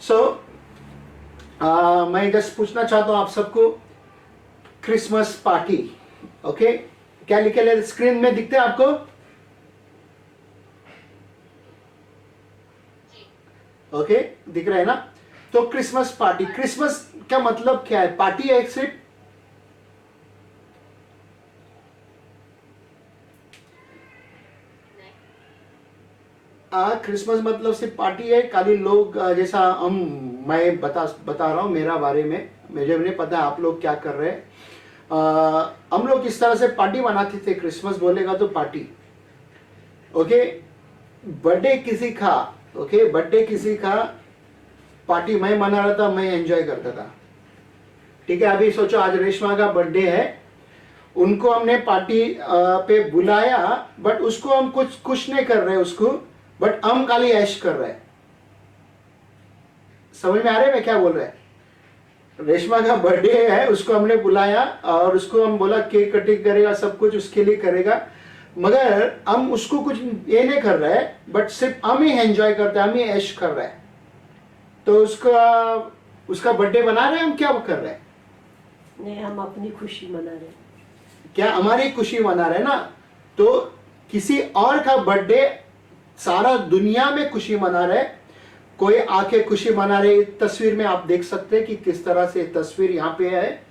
सो मैं जस्ट पूछना चाहता हूं आप सबको, क्रिसमस पार्टी, ओके, क्या लिखे स्क्रीन में दिखते हैं आपको? ओके, दिख रहा है ना? तो क्रिसमस पार्टी, क्रिसमस का मतलब क्या है? पार्टी है एक सिर्फ? क्रिसमस मतलब सिर्फ पार्टी है? खाली लोग जैसा मैं बता रहा हूं मेरा बारे में, मुझे नहीं पता आप लोग क्या कर रहे हैं। हम लोग इस तरह से पार्टी बनाते थे, क्रिसमस बोलेगा तो पार्टी, ओके। बर्थडे किसी का, ओके, बर्थडे किसी का पार्टी मैं मना रहा था, मैं एंजॉय करता था, ठीक है। अभी सोचो आज रेशमा का बर्थडे है, उनको हमने पार्टी पे बुलाया, बट उसको हम कुछ नहीं कर रहे उसको, बट हम खाली ऐश कर रहे हैं। समझ में आ रहे हैं मैं क्या बोल रहे हैं? रेशमा का बर्थडे है, उसको हमने बुलाया और उसको हम बोला केक कटिंग करेगा, सब कुछ उसके लिए करेगा, मगर हम उसको कुछ ये नहीं कर रहे हैं, बट सिर्फ हम ही एंजॉय करते हैं, हम ही ऐश कर रहे हैं। तो उसका बर्थडे बना रहे हैं हम, क्या कर रहे हैं? नहीं, हम अपनी खुशी मना रहे हैं। क्या हमारी खुशी मना रहे हैं ना? तो किसी और का बर्थडे सारा दुनिया में खुशी मना रहे, कोई आके खुशी मना रहे। तस्वीर में आप देख सकते हैं कि किस तरह से तस्वीर यहाँ पे है,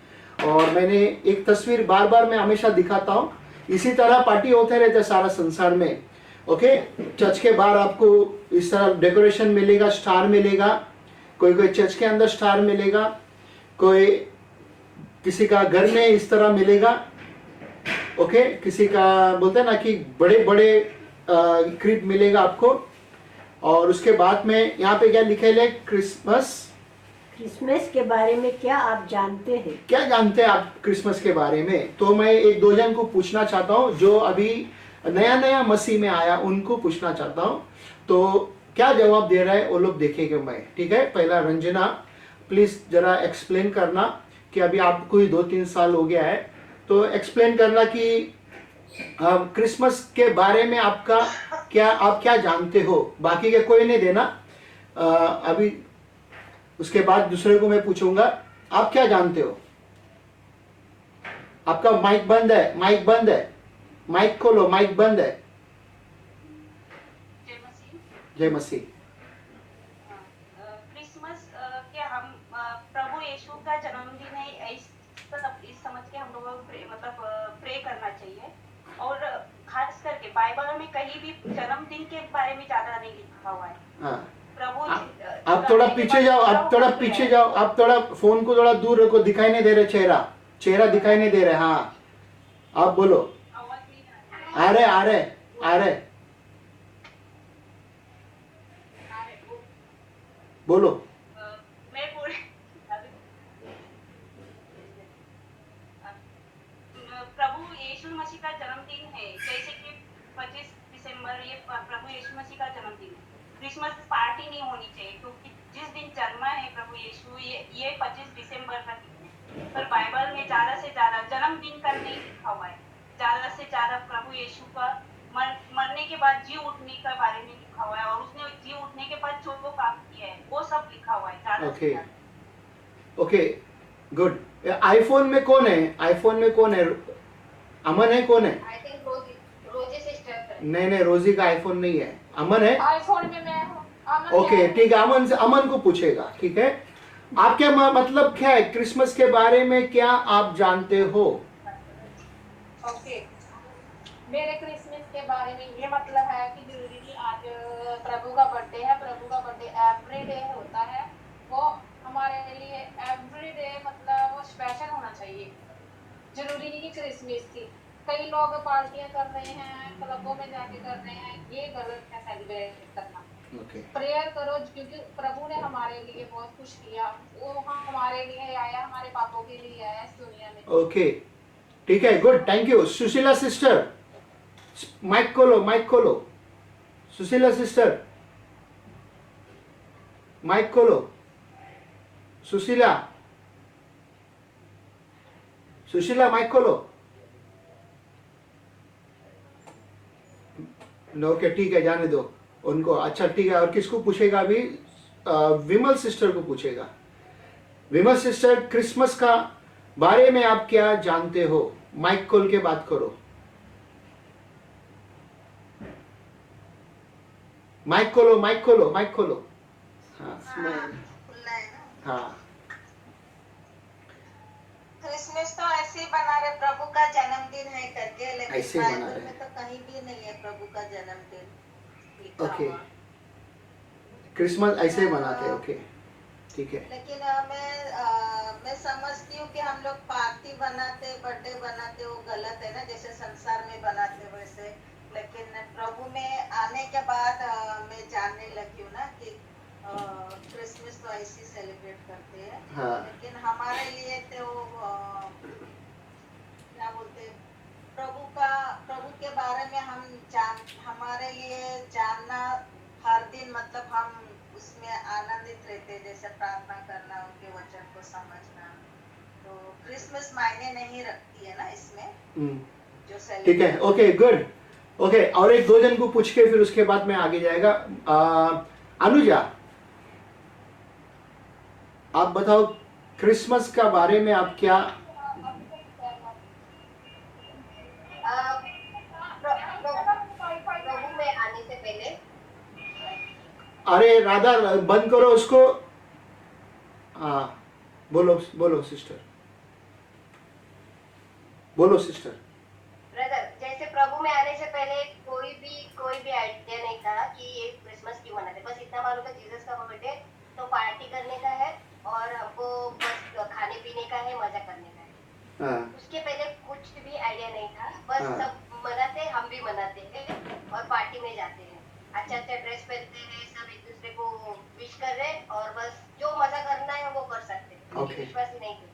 और मैंने एक तस्वीर बार बार मैं हमेशा दिखाता हूँ। इसी तरह पार्टी होते रहते सारा संसार में, ओके। चर्च के बाहर आपको इस तरह डेकोरेशन मिलेगा, स्टार मिलेगा, कोई चर्च के अंदर स्टार मिलेगा, कोई किसी का घर में इस तरह मिलेगा, ओके। किसी का बोलते हैं ना कि बड़े बड़े क्रीब मिलेगा आपको। और उसके बाद में यहाँ पे क्या लिखे है? क्रिसमस के बारे में क्या आप जानते हैं? क्या जानते हैं आप क्रिसमस के बारे में? तो मैं एक दो जन को पूछना चाहता हूँ जो अभी नया नया मसीह में आया, उनको पूछना चाहता हूँ, तो क्या जवाब दे रहा है वो लोग देखेंगे मैं, ठीक है। पहला रंजना, प्लीज जरा एक्सप्लेन करना कि अभी आपको ही 2-3 साल हो गया है, तो एक्सप्लेन करना कि क्रिसमस के बारे में आपका आप क्या जानते हो। बाकी के कोई नहीं देना अभी, उसके बाद दूसरे को मैं पूछूंगा आप क्या जानते हो। आपका माइक बंद है, माइक बंद है, माइक खोलो, माइक बंद है। जय मसीह। क्रिसमस क्या हम प्रभु यीशु का जन्मदिन है इस समझ के हम लोगों को मतलब प्रे करना चाहिए। और खास करके बाइबल में कहीं भी जन्मदिन के बारे में ज्यादा नहीं लिखा हुआ है। हाँ, प्रभु आप थोड़ा पीछे जाओ, आप थोड़ा पीछे जाओ, आप थोड़ा फोन को थोड़ा दूर रखो, दिखाई नहीं दे रहे, चेहरा दिखाई नहीं दे रहे। हाँ, आप बोलो। आ रहे बोलो। मैं बोल प्रभु यीशु मसीह का जन्मदिन है, जैसे कि 25 दिसंबर ये प्रभु यीशु मसीह का जन्मदिन है। क्रिसमस पार्टी नहीं होनी चाहिए, क्योंकि जिस दिन जन्मा है प्रभु यीशु ये 25 दिसंबर का दिन है। पर बाइबल में ज्यादा से ज्यादा जन्मदिन का नहीं लिखा हुआ है, ज्यादा से ज्यादा प्रभु यीशु का मरने के बाद जी उठने के बारे में लिखा हुआ है, और उसने जी उठने के बाद जो काम किया है वो सब लिखा हुआ है ज्यादा से ज्यादा। Okay, good. आईफोन में कौन है? आईफोन में कौन है? अमन है? कौन है? आई थिंक रोजी सिस्टर। नहीं, रोजी का आईफोन नहीं है, अमन है। आईफोन में मैं हूँ। ओके, ठीक है, अमन को पूछेगा, ठीक है। आपके मतलब क्या है क्रिसमस के बारे में, क्या आप जानते हो? ओके, मेरे क्रिसमस के बारे में ये मतलब है कि जरूरी नहीं आज प्रभु का बर्थडे है। प्रभु का बर्थडे एवरी डे होता है, वो हमारे लिए एवरी डे मतलब वो स्पेशल होना चाहिए। जरूरी नहीं कि क्रिसमस थी, कई लोग पार्टियां कर रहे हैं, क्लबों में जाके कर रहे हैं, ये गलत है सेलिब्रेट करना। प्रेयर करो, क्योंकि प्रभु ने हमारे लिए बहुत कुछ किया, वो हमारे लिए आया, हमारे पापों के लिए आया इस दुनिया में। ओके, ठीक है, good, thank you. Sushila sister, mic खोलो। सुशीला सिस्टर, माइक खोलो। सुशीला, माइक खोलो। ओके, ठीक है, जाने दो उनको। अच्छा, ठीक है, और किसको पूछेगा अभी? विमल सिस्टर को पूछेगा। विमल सिस्टर, क्रिसमस का बारे में आप क्या जानते हो? माइक खोल के बात करो। माइक खोलो, माइक खोलो, माइक खोलो। हाँ खुला है ना। हाँ, क्रिसमस तो ऐसे ही बना रहे प्रभु का जन्मदिन है करके, लेकिन ऐसे ही बना बाइबल रहे। में तो कहीं भी नहीं है प्रभु का जन्मदिन लिखा ओके, हुआ। क्रिसमस ऐसे ही लेकिन मनाते हैं। ओके, ठीक है। लेकिन मैं समझती हूँ कि हम लोग पार्टी बनाते, बर्थडे बनाते, वो गलत है ना, जैसे संसार में बनाते वैसे। लेकिन प्रभु में आने के बाद मैं जानने लगी हूँ ना कि क्रिसमस तो ऐसे ही सेलिब्रेट करते हैं। हाँ, लेकिन हमारे लिए तो क्या बोलते हैं, प्रभु के बारे में हमारे लिए जानना हर दिन, मतलब हम उसमें आनंदित रहते हैं, जैसे प्रार्थना करना, उनके वचन को समझना। तो क्रिसमस मायने नहीं रखती है ना इसमें जो ठीक है। सेलिब्रेट। Okay, good. ओके, और एक दो जन को पूछ के फिर उसके बाद में आगे जाएगा। अनुजा, आप बताओ क्रिसमस का बारे में आप क्या? प्रभु में आने से पहले अरे राधा, बंद करो उसको। हाँ, बोलो बोलो सिस्टर, बोलो सिस्टर। ब्रदर, जैसे प्रभु में आने से पहले कोई भी आइडिया नहीं था कि ये क्रिसमस क्यों मनाते। बस इतना मालूम था जीसस का बर्थडे तो पार्टी करने का है और हमको बस खाने पीने का है, मजा करने का है। हाँ, उसके पहले कुछ भी आइडिया नहीं था। बस हाँ। सब मनाते, हम भी मनाते हैं और पार्टी में जाते हैं, अच्छा अच्छा ड्रेस पहनते हैं, सब एक दूसरे को विश कर रहे हैं और बस जो मजा करना है वो कर सकते हैं। क्योंकि Okay. विश्वास ही नहीं थे,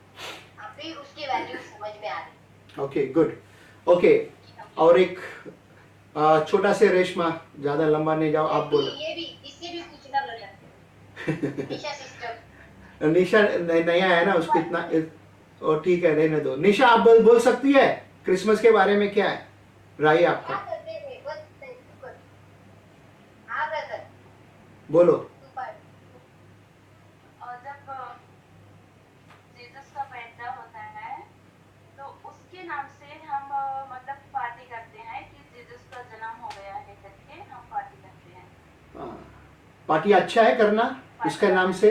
अभी उसकी वैल्यू समझ में आ रही। Okay, good. ओके, और एक छोटा से रेशमा, ज्यादा लंबा नहीं जाओ, आप बोलो। इससे भी पूछना ब्रदर। निशा सिस्टर, निशा नया है ना, उसको इतना और ठीक है, रहने दो। निशा, आप बोल सकती है क्रिसमस के बारे में क्या है राय आपका? क्या करते हैं बस कर। हाँ ब्रदर, बोलो। और जब जीसस का पैदा होता है तो उसके नाम से हम मतलब पार्टी करते हैं कि जीसस का जन्म हो गया है करके हम पार्टी करते हैं। हाँ, पार्टी अच्छा है करना उसके नाम से?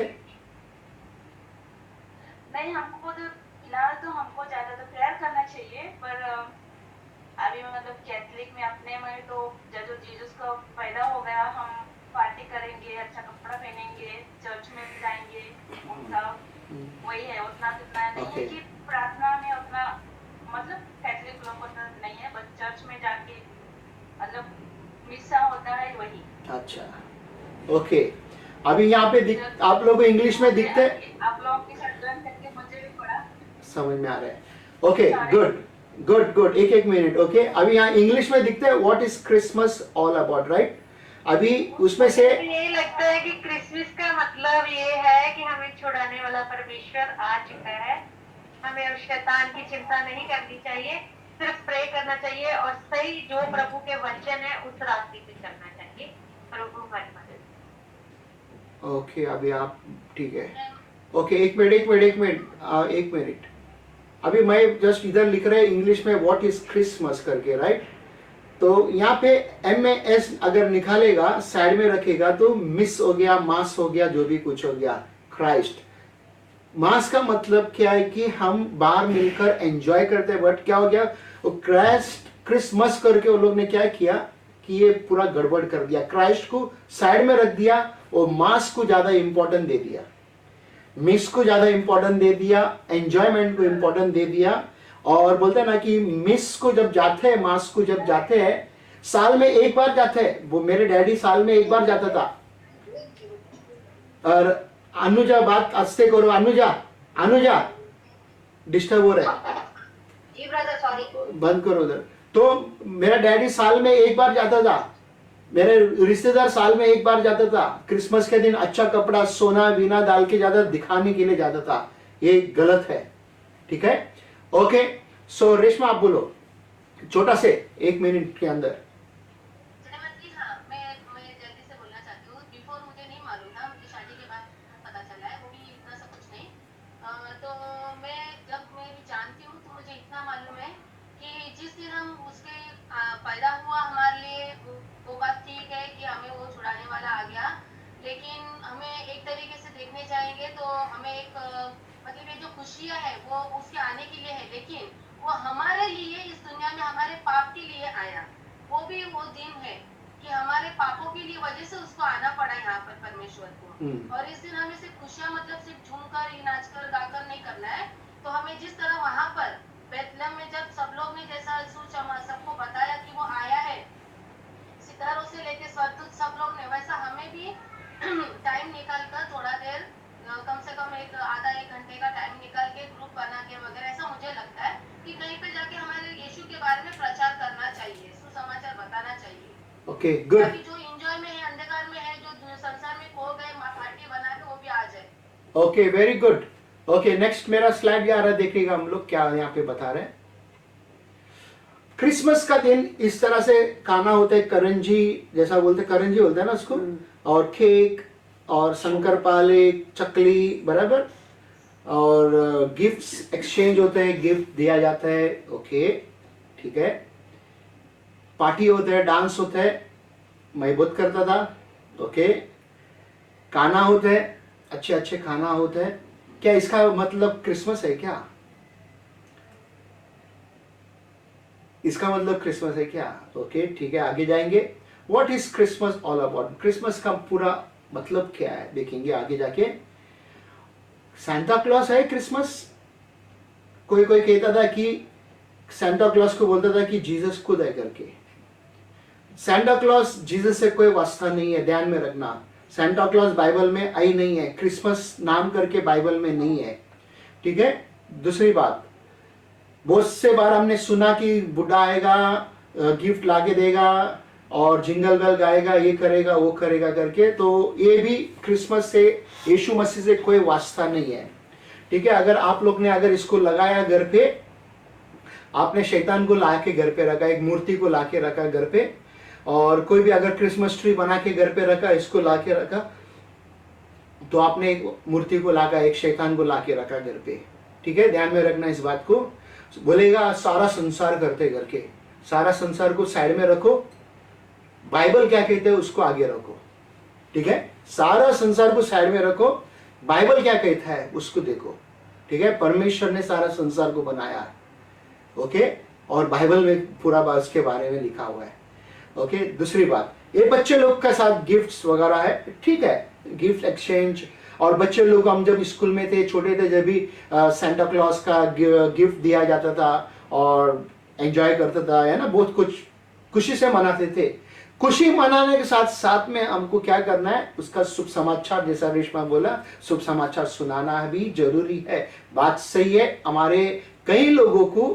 नहीं, हमको तो फिलहाल तो हमको ज्यादा तो प्रेयर करना चाहिए, पर अभी मतलब कैथलिक में अपने में तो जब जीसस का पैदा हो गया हम पार्टी करेंगे, अच्छा कपड़ा पहनेंगे, चर्च में भी जाएंगे, उनका वही है। उतना नहीं है कि प्रार्थना में उतना मतलब कैथलिक लोग को नहीं है, बस चर्च में जाके मतलब मिसा होता है वही। अच्छा, ओके। अभी यहाँ पे आप लोगों को इंग्लिश में दिखते, आप लोगों के साथ ज्वाइन करके मुझे भी पड़ा समझ में आ रहा है। Okay, good good good. एक मिनट। ओके, अभी यहाँ इंग्लिश में दिखते हैं what is Christmas all about, right? अभी उसमें से यही लगता है कि क्रिसमस का मतलब ये है कि हमें छुड़ाने वाला परमेश्वर आ चुका है। हमें उस शैतान की चिंता नहीं करनी चाहिए, सिर्फ प्रे करना चाहिए और सही जो प्रभु के वचन है उस रास्ते पे चलना चाहिए। प्रभु हमारी मदद। ओके, अभी आप ठीक है। ओके, एक मिनट। अभी मैं जस्ट इधर लिख रहे इंग्लिश में व्हाट इज क्रिसमस करके, राइट? तो यहाँ पे MAS अगर निकालेगा, साइड में रखेगा तो मिस हो गया, मास हो गया, जो भी कुछ हो गया, क्राइस्ट। मास का मतलब क्या है कि हम बाहर मिलकर एंजॉय करते हैं, बट क्या हो गया, वो क्राइस्ट क्रिसमस करके वो लोग ने क्या किया कि ये पूरा गड़बड़ कर दिया, क्राइस्ट को साइड में रख दिया और मास को ज्यादा इंपॉर्टेंट दे दिया, मिस को ज्यादा इंपॉर्टेंट दे दिया, एंजॉयमेंट को इंपॉर्टेंट दे दिया। और बोलते हैं ना कि मिस को जब जाते हैं, मास को जब जाते हैं, साल में एक बार जाते हैं। वो मेरे डैडी साल में एक बार जाता था। और अनुजा, बात आस्ते करो। अनुजा डिस्टर्ब हो रहा है, जी ब्रदर सॉरी। बंद करो उधर। तो मेरा डैडी साल में एक बार जाता था, मेरे रिश्तेदार साल में एक बार जाता था, क्रिसमस के दिन अच्छा कपड़ा सोना वीना डाल के ज्यादा दिखाने के लिए जाता था। ये गलत है, ठीक है? ओके, सो रेशमा आप बोलो छोटा से 1 मिनट के अंदर। हाँ, मैं जल्दी से बोलना चाहती हूँ। बिफोर मुझे नहीं मालूम था, मुझे शादी के बाद देखने जाएंगे तो हमें एक मतलब ये जो खुशियां है वो उसके आने के लिए है, लेकिन वो हमारे लिए इस दुनिया में हमारे पाप के लिए आया। वो भी वो दिन है कि हमारे पापों के लिए वजह से उसको आना पड़ा यहाँ पर परमेश्वर को। और इस दिन हमें सिर्फ खुशियां मतलब सिर्फ झूमकर ही नाचकर गाकर नहीं करना है। तो हमें जिस तरह वहां पर बेथलेहम में जब सब लोग ने जैसा सबको बताया कि वो आया है सितारों से लेके स्वर्गदूत सब लोग ने, वैसा हमें भी टाइम निकाल कर थोड़ा देर कम से कम एक आधा एक घंटे का टाइम निकाल के ग्रुप बना के वगैरह, ऐसा मुझे लगता है कि कहीं पे जाके हमारे यीशु के बारे में प्रचार करना चाहिए, सुसमाचार बताना चाहिए। Okay good. ताकि जो एंजॉय में है, अंधकार में है, जो संसार में खो गए, पार्टी बना के वो भी आ जाए। Okay very good. Okay next मेरा स्लाइड आ रहा है, देखिएगा हम लोग क्या यहाँ पे बता रहे हैं। क्रिसमस का दिन इस तरह से खाना होता है, करंजी जैसा बोलते, करंजी बोलते हैं ना उसको, और केक और शंकरपाले, चकली, बराबर, और गिफ्ट्स एक्सचेंज होते हैं, गिफ्ट दिया जाता है। ओके ठीक है, पार्टी होता है, डांस होता है, मैं बहुत करता था। ओके खाना होता है, अच्छे अच्छे खाना होता है। क्या इसका मतलब क्रिसमस है क्या? इसका मतलब क्रिसमस है क्या? ओके ठीक है, आगे जाएंगे। What is Christmas all about? Christmas का पूरा मतलब क्या है देखेंगे आगे जाके। सांता क्लॉस है क्रिसमस। कोई कोई कहता था कि सांता क्लॉस को बोलता था कि जीसस खुद है करके। सांता क्लॉस जीसस से कोई वास्ता नहीं है, ध्यान में रखना। सांता क्लॉस बाइबल में आई नहीं है, क्रिसमस नाम करके बाइबल में नहीं है, ठीक है। दूसरी बात, बहुत से बार हमने सुना कि बुढ़ा आएगा, गिफ्ट लाके देगा और जिंगल बेल गाएगा, ये करेगा वो करेगा करके, तो ये भी क्रिसमस से, यीशु मसीह से कोई वास्ता नहीं है, ठीक है। अगर आप लोग ने अगर इसको लगाया घर पे, आपने शैतान को ला के घर पे रखा, एक मूर्ति को ला के रखा घर पे, और कोई भी अगर क्रिसमस ट्री बना के घर पे रखा, इसको ला के रखा, तो आपने एक मूर्ति को लाकर, एक शैतान को ला के रखा घर पे, ठीक है। ध्यान में रखना इस बात को। बोलेगा सारा संसार करते करके, सारा संसार को साइड में रखो, बाइबल क्या कहते हैं उसको आगे रखो, ठीक है। सारा संसार को साइड में रखो, बाइबल क्या कहता है उसको देखो, ठीक है। परमेश्वर ने सारा संसार को बनाया, ओके, और बाइबल में पूरा उसके बारे में लिखा हुआ है, ओके। दूसरी बात, ये बच्चे लोग का साथ गिफ्ट्स वगैरह है, ठीक है, गिफ्ट एक्सचेंज। और बच्चे लोग, हम जब स्कूल में थे, छोटे थे, जब भी सांता क्लॉस का गिफ्ट दिया जाता था और एंजॉय करता था, है ना, बहुत कुछ खुशी से मनाते थे। खुशी मनाने के साथ साथ में हमको क्या करना है, उसका शुभ समाचार, जैसा रेशमा बोला, शुभ समाचार सुनाना भी जरूरी है। बात सही है। हमारे कई लोगों को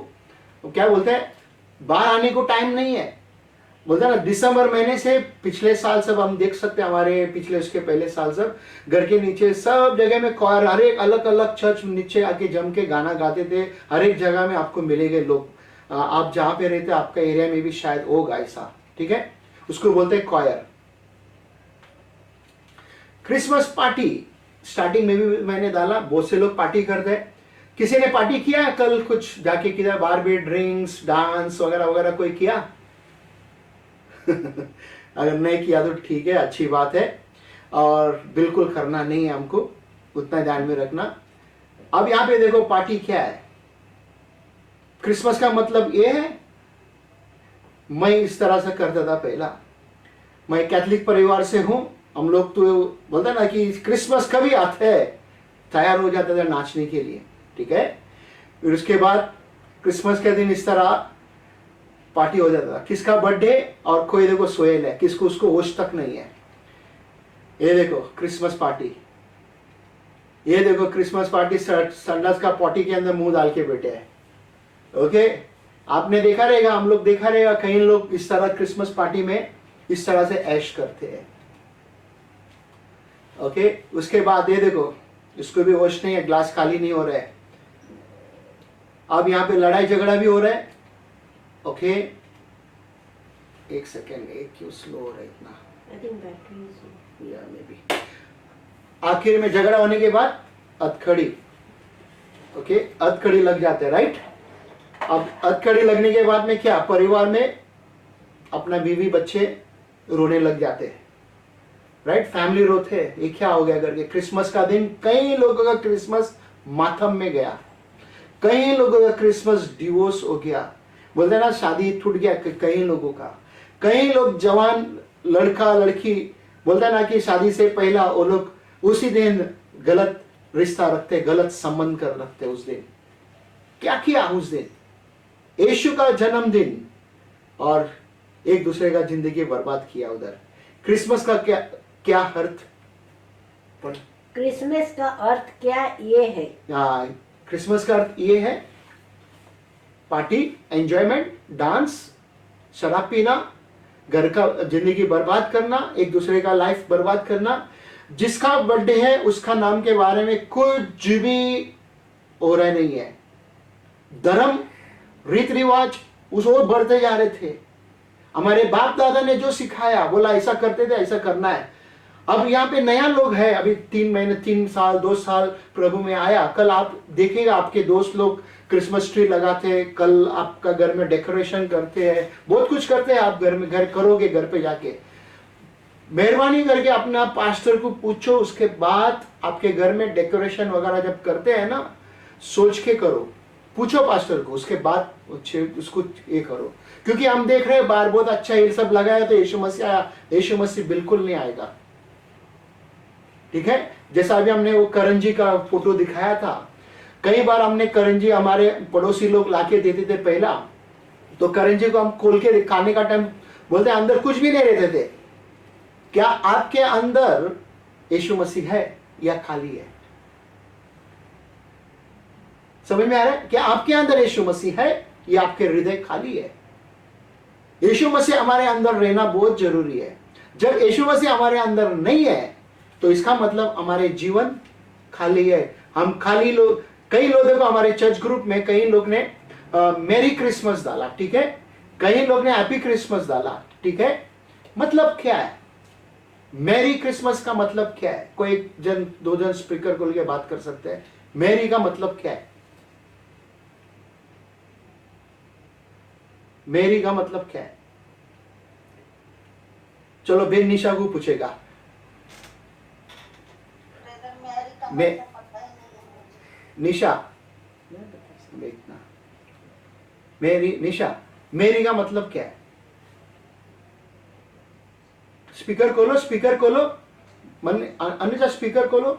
क्या बोलते हैं, बाहर आने को टाइम नहीं है, बोलते ना। दिसंबर महीने से पिछले साल सब हम देख सकते हैं, हमारे पिछले उसके पहले साल सब घर के नीचे सब जगह में क्वायर, हर एक अलग अलग चर्च नीचे आके जम के गाना गाते थे। हर एक जगह में आपको मिलेंगे लोग, आप जहाँ पे रहते आपका एरिया में भी शायद होगा ऐसा, ठीक है। उसको बोलते हैं क्वायर। क्रिसमस पार्टी स्टार्टिंग में भी मैंने डाला, बहुत से लोग पार्टी करते हैं। किसी ने पार्टी किया कल, कुछ जाके किधर बार भी ड्रिंक्स, डांस वगैरह वगैरह कोई किया? अगर नहीं किया तो ठीक है, अच्छी बात है, और बिल्कुल करना नहीं है हमको, उतना ध्यान में रखना। अब यहाँ पे देखो पार्टी क्या है। क्रिसमस का मतलब ये है, मैं इस तरह से करता था पहला। मैं कैथोलिक परिवार से हूं, हम लोग तो बोलते ना कि क्रिसमस कभी आता है, तैयार हो जाता था नाचने के लिए, ठीक है। फिर उसके बाद क्रिसमस के दिन इस तरह पार्टी हो जाता था। किसका बर्थडे, और कोई देखो सोएल है, किसको उसको होश तक नहीं है। ये देखो क्रिसमस पार्टी, ये देखो क्रिसमस पार्टी, संडास का पॉटी के अंदर मुंह डाल के बैठे हैं, ओके। आपने देखा रहेगा, हम लोग देखा रहेगा, कई लोग इस तरह क्रिसमस पार्टी में इस तरह से ऐश करते हैं, ओके। उसके बाद ये देखो, इसको भी होश नहीं है, ग्लास खाली नहीं हो रहा है। अब यहाँ पे लड़ाई झगड़ा भी हो रहा है, ओके। एक सेकेंड, एक क्यों स्लो हो रहा है इतना? I think battery is या मे बी। आखिर में झगड़ा होने के बाद अधखड़ी, ओके, अधखड़ी लग जाते हैं, राइट। अब अधखड़ी लगने के बाद में क्या, परिवार में अपना बीवी बच्चे रोने लग जाते हैं, राइट, फैमिली रोते ये क्या हो गया करके। क्रिसमस का दिन कई लोगों का क्रिसमस मातम में गया, कई लोगों का क्रिसमस डिवोर्स हो गया, बोलते ना शादी टूट गया कई लोगों का। कई लोग जवान लड़का लड़की बोलते ना कि शादी से पहला वो लोग उसी दिन गलत रिश्ता रखते, गलत संबंध कर रखते। उस दिन क्या किया, उस दिन यीशु का जन्मदिन, और एक दूसरे का जिंदगी बर्बाद किया उधर। क्रिसमस का क्या क्या अर्थ, क्रिसमस का अर्थ क्या ये है? क्रिसमस का अर्थ ये है पार्टी, एंजॉयमेंट, डांस, शराब पीना, घर का जिंदगी बर्बाद करना, एक दूसरे का लाइफ बर्बाद करना। जिसका बर्थडे है उसका नाम के बारे में कुछ भी हो रहा नहीं है। धर्म रीति रिवाज उस ओर बढ़ते जा रहे थे। हमारे बाप दादा ने जो सिखाया, बोला ऐसा करते थे, ऐसा करना है। अब यहाँ पे नया लोग है, अभी 3 महीने 3 साल 2 साल प्रभु में आया। कल आप देखेगा आपके दोस्त लोग क्रिसमस ट्री लगाते हैं, कल आपका घर में डेकोरेशन करते हैं, बहुत कुछ करते हैं। आप घर में घर करोगे, घर पे जाके मेहरबानी करके अपना पास्टर को पूछो, उसके बाद आपके घर में डेकोरेशन वगैरह जब करते हैं ना, सोच के करो, पूछो पास्टर को, उसके बाद उसको ये करो। क्योंकि हम देख रहे हैं बाहर बहुत अच्छा ये सब लगाया तो यीशु मसीह आया, यीशु मसीह बिल्कुल नहीं आएगा। ठीक है, जैसा अभी हमने वो करंजी का फोटो दिखाया था, कई बार हमने करंजी हमारे पड़ोसी लोग लाके देते थे पहला, तो करंजी को हम खोल के खाने का टाइम बोलते अंदर कुछ भी नहीं रहते थे। क्या आपके अंदर यीशु मसीह है या खाली है? समझ में आ रहा है? क्या आपके अंदर यीशु मसीह है या आपके हृदय खाली है? यीशु मसीह हमारे अंदर रहना बहुत जरूरी है। जब यीशु मसीह हमारे अंदर नहीं है तो इसका मतलब हमारे जीवन खाली है। हम खाली लोग, कई लोगों को हमारे चर्च ग्रुप में कई लोग ने मेरी क्रिसमस डाला, ठीक है, कई लोग ने हैप्पी क्रिसमस डाला, ठीक है। मतलब क्या है मैरी क्रिसमस का मतलब क्या है? कोई जन 2 जन स्पीकर खोल के बात कर सकते हैं। मैरी का मतलब क्या है? मैरी का मतलब क्या है? चलो बेन निशा को पूछेगा। ब्रदर मैरी का मैं- मतलब पता ही नहीं है मुझे। निशा देखना, मेरी निशा, मेरी का मतलब क्या है? स्पीकर खोलो, स्पीकर खोलो, मन अनुजा स्पीकर खोलो।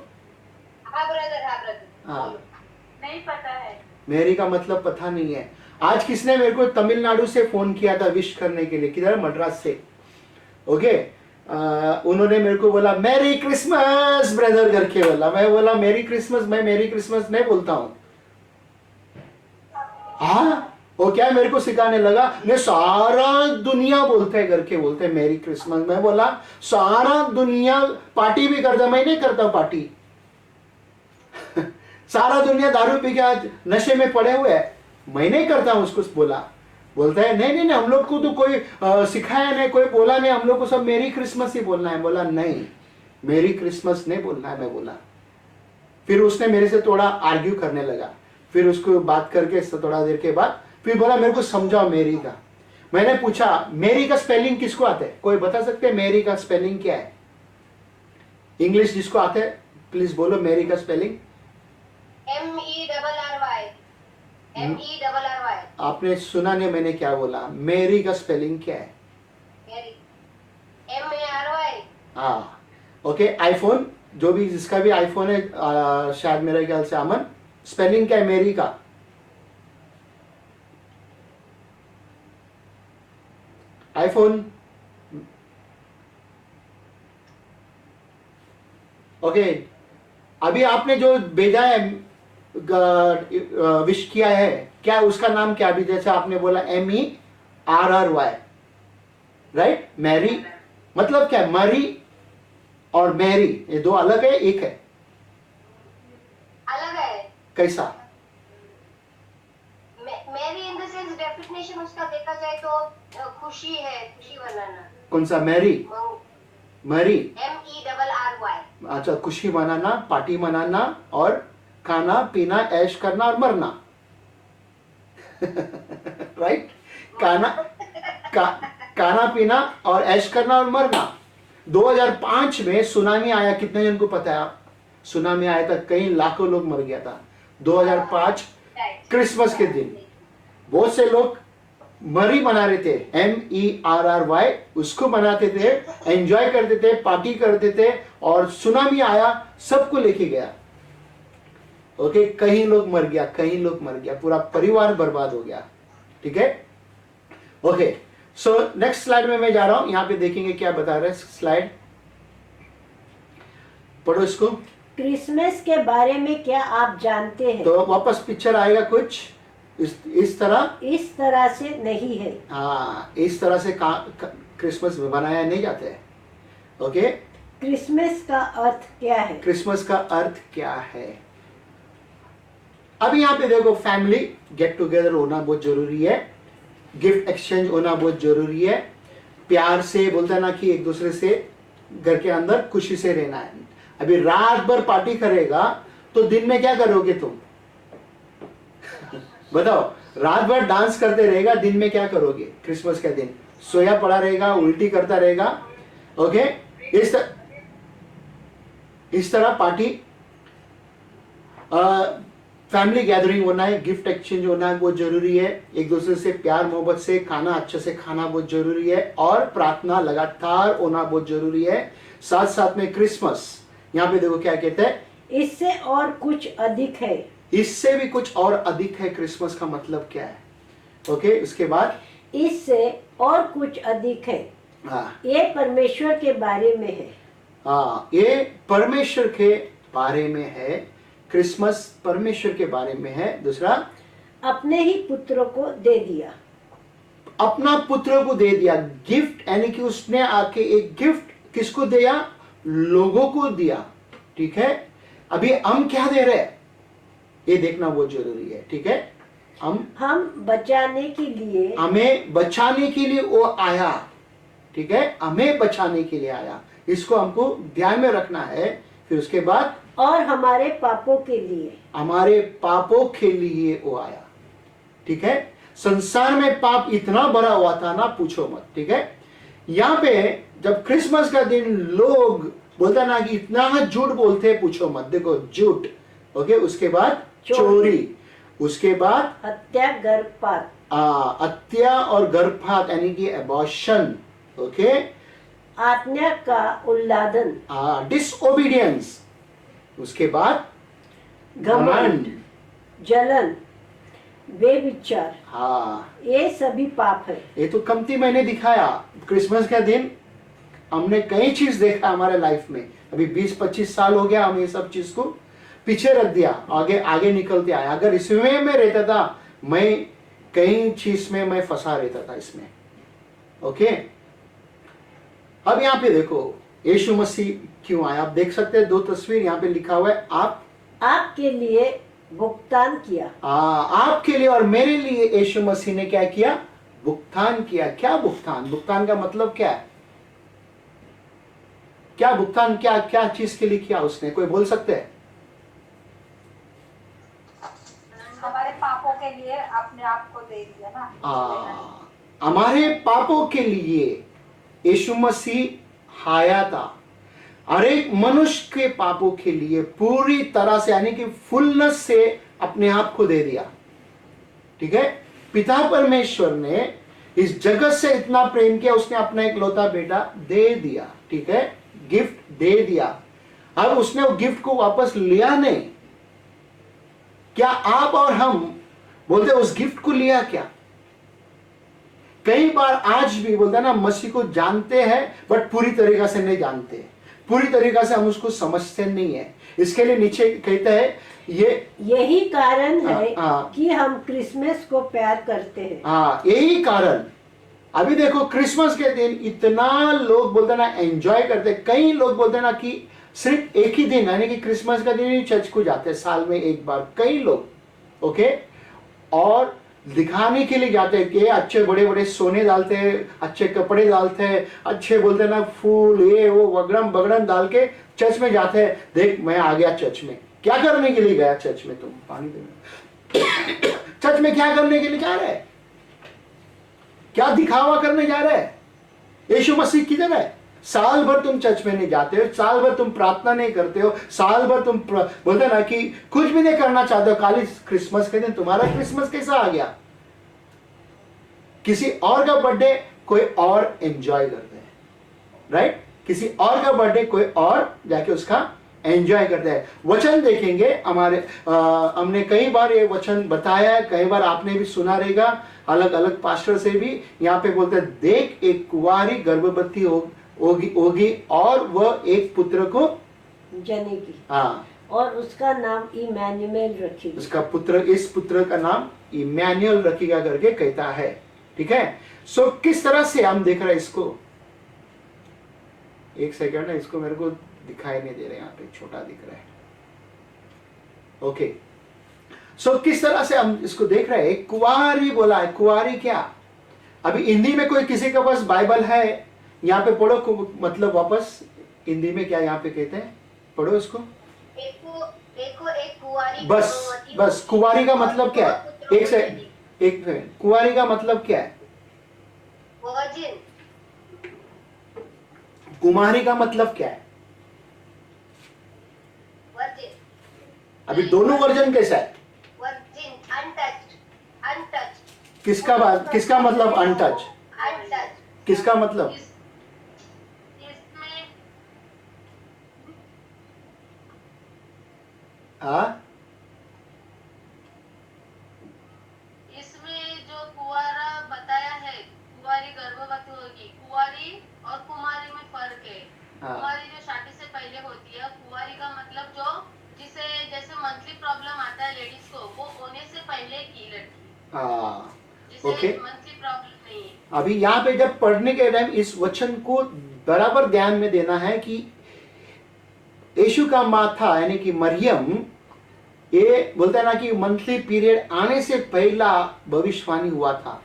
हाँ ब्रदर हाँ, नहीं पता है। मेरी का मतलब पता नहीं है। आज किसने मेरे को तमिलनाडु से फोन किया था विश करने के लिए, किधर? मद्रास से। ओके, उन्होंने मेरे को बोला मैरी क्रिसमस ब्रदर करके बोला। मैं बोला मेरी क्रिसमस, मैं मेरी क्रिसमस नहीं बोलता हूं। हाँ, वो क्या मेरे को सिखाने लगा, मैं सारा दुनिया बोलते हैं करके बोलते हैं मेरी क्रिसमस। मैं बोला सारा दुनिया पार्टी भी करता, मैं नहीं करता पार्टी। सारा दुनिया दारू पी के आज नशे में पड़े हुए है, मैं नहीं करता हूं। उसको बोला, बोलता है नहीं नहीं नहीं, हम लोग को तो कोई सिखाया नहीं, कोई बोला नहीं, हम लोग को सब मेरी क्रिसमस ही बोलना है। बोला नहीं, मेरी क्रिसमस नहीं बोलना है। मैं बोला, फिर उसने मेरे से थोड़ा आर्ग्यू करने लगा। फिर उसको बात करके थोड़ा देर के बाद फिर बोला मेरे को समझाओ मेरी का। मैंने पूछा मेरी का स्पेलिंग किसको आता है? कोई बता सकते हैं मेरी का स्पेलिंग क्या है? इंग्लिश जिसको आता है प्लीज बोलो मेरी का स्पेलिंग। MERRY। MERRY। आपने सुना नहीं मैंने क्या बोला? मेरी का स्पेलिंग क्या है? MERY। हाँ, ओके। आईफोन, जो भी जिसका भी आईफोन है, शायद मेरे ख्याल से अमन, स्पेलिंग क्या है मेरी का? आईफोन। ओके, अभी आपने जो भेजा है विश किया है, क्या उसका नाम क्या? अभी जैसे आपने बोला MERRY, राइट? मैरी मतलब क्या? मरी और मैरी ये दो अलग है, एक है? अलग है। कैसा? मेरी इन द सेंस डेफिनेशन उसका देखा जाए तो खुशी है, खुशी मनाना। कौन सा मैरी? मरी। MERRY। अच्छा, खुशी मनाना, पार्टी मनाना और खाना पीना, ऐश करना और मरना। राइट? खाना पीना और ऐश करना और मरना। 2005 में सुनामी आया, कितने जन को पता है? आप, सुनामी आया था, कई लाखों लोग मर गया था 2005 क्रिसमस के दिन। बहुत से लोग मरी मना रहे थे, MERRY, उसको मनाते थे, एंजॉय करते थे, पार्टी करते थे, और सुनामी आया, सबको लेके गया। ओके, कहीं लोग मर गया, कहीं लोग मर गया, पूरा परिवार बर्बाद हो गया। ठीक है, ओके। सो नेक्स्ट स्लाइड में मैं जा रहा हूं, यहां पे देखेंगे क्या बता रहे हैं। स्लाइड पढ़ो इसको। क्रिसमस के बारे में क्या आप जानते हैं? तो वापस पिक्चर आएगा कुछ इस तरह से नहीं है। हाँ, इस तरह से क्रिसमस मनाया नहीं जाता है। ओके, क्रिसमस का अर्थ क्या है? क्रिसमस का अर्थ क्या है? अब यहाँ पे देखो, फैमिली गेट टुगेदर होना बहुत जरूरी है, गिफ्ट एक्सचेंज होना बहुत जरूरी है, प्यार से बोलता ना कि एक दूसरे से घर के अंदर खुशी से रहना है। अभी रात भर पार्टी करेगा तो दिन में क्या करोगे तुम? बताओ, रात भर डांस करते रहेगा, दिन में क्या करोगे? क्रिसमस के दिन सोया पड़ा रहेगा, उल्टी करता रहेगा। ओके, इस तरह पार्टी, फैमिली गैदरिंग होना है, गिफ्ट एक्सचेंज होना है, बहुत जरूरी है, एक दूसरे से प्यार मोहब्बत से खाना, अच्छे से खाना बहुत जरूरी है, और प्रार्थना लगातार होना बहुत जरूरी है। साथ साथ में क्रिसमस, यहाँ पे देखो क्या कहते हैं, इससे और कुछ अधिक है। इससे भी कुछ और अधिक है। क्रिसमस का मतलब क्या है? ओके, उसके बाद इससे और कुछ अधिक है, हाँ, ये परमेश्वर के बारे में है। हाँ, ये परमेश्वर के बारे में है। क्रिसमस परमेश्वर के बारे में है। दूसरा, अपने ही पुत्र को दे दिया। अपना पुत्र को दे दिया, गिफ्ट, यानी कि उसने आके एक गिफ्ट किसको दिया? लोगों को दिया। ठीक है, अभी हम क्या दे रहे हैं ये देखना बहुत जरूरी है। ठीक है, हम बचाने के लिए, हमें बचाने के लिए वो आया। ठीक है, हमें बचाने के लिए आया, इसको हमको ध्यान में रखना है। फिर उसके बाद, और हमारे पापों के लिए, हमारे पापों के लिए वो आया। ठीक है, संसार में पाप इतना बड़ा हुआ था ना, पूछो मत। ठीक है, यहाँ पे जब क्रिसमस का दिन लोग बोलता ना कि इतना झूठ बोलते हैं, पूछो मत। देखो, झूठ, ओके, उसके बाद चोरी, उसके बाद हत्या, गर्भपात, हत्या और गर्भपात, यानी कि एबॉर्शन। ओके, आज्ञा का उल्लंघन, डिसओबीडियंस, उसके बाद घमंड, जलन, बेविचार, हाँ, ये सभी पाप है। ये तो कमती मैंने दिखाया। क्रिसमस का दिन हमने कई चीज देखा हमारे लाइफ में। अभी 20-25 साल हो गया, हम ये सब चीज को पीछे रख दिया, आगे आगे निकलते आए। अगर इसमें मैं रहता था, मैं कई चीज में मैं फंसा रहता था इसमें। ओके, अब यहाँ पे देखो यीशु मसीह क्यों आया। आप देख सकते हैं, 2 तस्वीर यहाँ पे लिखा हुआ है, आपके लिए भुगतान किया। आपके लिए और मेरे लिए यीशु मसीह ने क्या किया? भुगतान किया। क्या भुगतान? भुगतान का मतलब क्या है? क्या भुगतान, क्या क्या चीज के लिए किया उसने? कोई बोल सकते हैं? हमारे पापों के लिए अपने आप को दे दिया ना। हमारे पापों के लिए यीशु मसीह आया था। हर एक मनुष्य के पापों के लिए पूरी तरह से, यानी कि फुलनेस से अपने आप को दे दिया। ठीक है, पिता परमेश्वर ने इस जगत से इतना प्रेम किया, उसने अपना एक लौता बेटा दे दिया। ठीक है, गिफ्ट दे दिया। अब उसने वो गिफ्ट को वापस लिया नहीं। क्या आप और हम बोलते उस गिफ्ट को लिया क्या? कई बार आज भी बोलते ना, मसीह को जानते हैं बट पूरी तरीका से नहीं जानते, पूरी तरीका से हम उसको समझते नहीं है। इसके लिए नीचे कहते हैं, यही कारण है कि हम क्रिसमस को प्यार करते हैं। यही कारण। अभी देखो, क्रिसमस के दिन इतना लोग बोलते ना एंजॉय करते। कई लोग बोलते ना कि सिर्फ एक ही दिन, यानी कि क्रिसमस का दिन ही चर्च को जाते हैं, साल में एक बार। कई लोग ओके, और दिखाने के लिए जाते हैं कि अच्छे बड़े बड़े सोने डालते हैं, अच्छे कपड़े डालते हैं, अच्छे बोलते ना फूल ये वो वगड़म बगड़म डाल के चर्च में जाते हैं। देख, मैं आ गया चर्च में। क्या करने के लिए गया चर्च में? तुम पानी देने चर्च में क्या करने के लिए जा रहे हैं? क्या दिखावा करने जा रहे हैं? यीशु मसीह किधर है? साल भर तुम चर्च में नहीं जाते हो, साल भर तुम प्रार्थना नहीं करते हो, साल भर तुम बोलते ना कि कुछ भी नहीं करना चाहते हो, खाली क्रिसमस के दिन तुम्हारा क्रिसमस कैसा आ गया? किसी और का बर्थडे कोई और एंजॉय करते हैं, राइट? किसी और का बर्थडे कोई और जाके उसका एंजॉय करते हैं। वचन देखेंगे हमारे, हमने कई बार ये वचन बताया है, कई बार आपने भी सुना रहेगा अलग अलग पास्टर से भी। यहाँ पे बोलते हैं, देख एक कुंवारी गर्भवती होगी और वह एक पुत्र को जनेगी, हाँ, और उसका नाम इमैनुएल रखेगी। उसका पुत्र, इस पुत्र का नाम इमैनुएल रखेगा करके कहता है। ठीक है, सो किस तरह से हम देख रहे हैं इसको? एक सेकंड है, इसको मेरे को दिखाई नहीं दे रहा, यहाँ पे छोटा दिख रहा है। ओके, सो किस तरह से हम इसको देख रहे हैं? कुंवारी बोला है, कुंवारी क्या? अभी हिंदी में कोई किसी के पास बाइबल है? यहाँ पे पढ़ो, मतलब वापस हिंदी में क्या यहाँ पे कहते हैं, पढ़ो इसको। एक कुंवारी, बस कुंवारी का मतलब क्या है? एक कुंवारी का मतलब क्या है? वर्जिन। कुमारी का मतलब क्या है? वर्जिन। अभी दोनों वर्जन कैसा है? Virgin, untouched. किसका मतलब अनटच? किसका मतलब? इसमें हाँ, इसमें जो कुंवारा बताया है, कुंवारी गर्भवती होगी, कुंवारी और कुमारी में फर्क है। हाँ। कुंवारी जो शादी से पहले होती है, कुंवारी का मतलब जो जिसे जैसे मंथली प्रॉब्लम आता है लेडीज को, वो होने से पहले की लड़की, हाँ, जिसे ओके। मंथली प्रॉब्लम नहीं है। अभी यहाँ पे जब पढ़ने के टाइम इस वचन को बराबर ध्यान में देना है कि यीशु का माँ था, यानी कि मरियम, ये बोलता है ना कि मंथली पीरियड आने से पहला भविष्यवाणी हुआ था।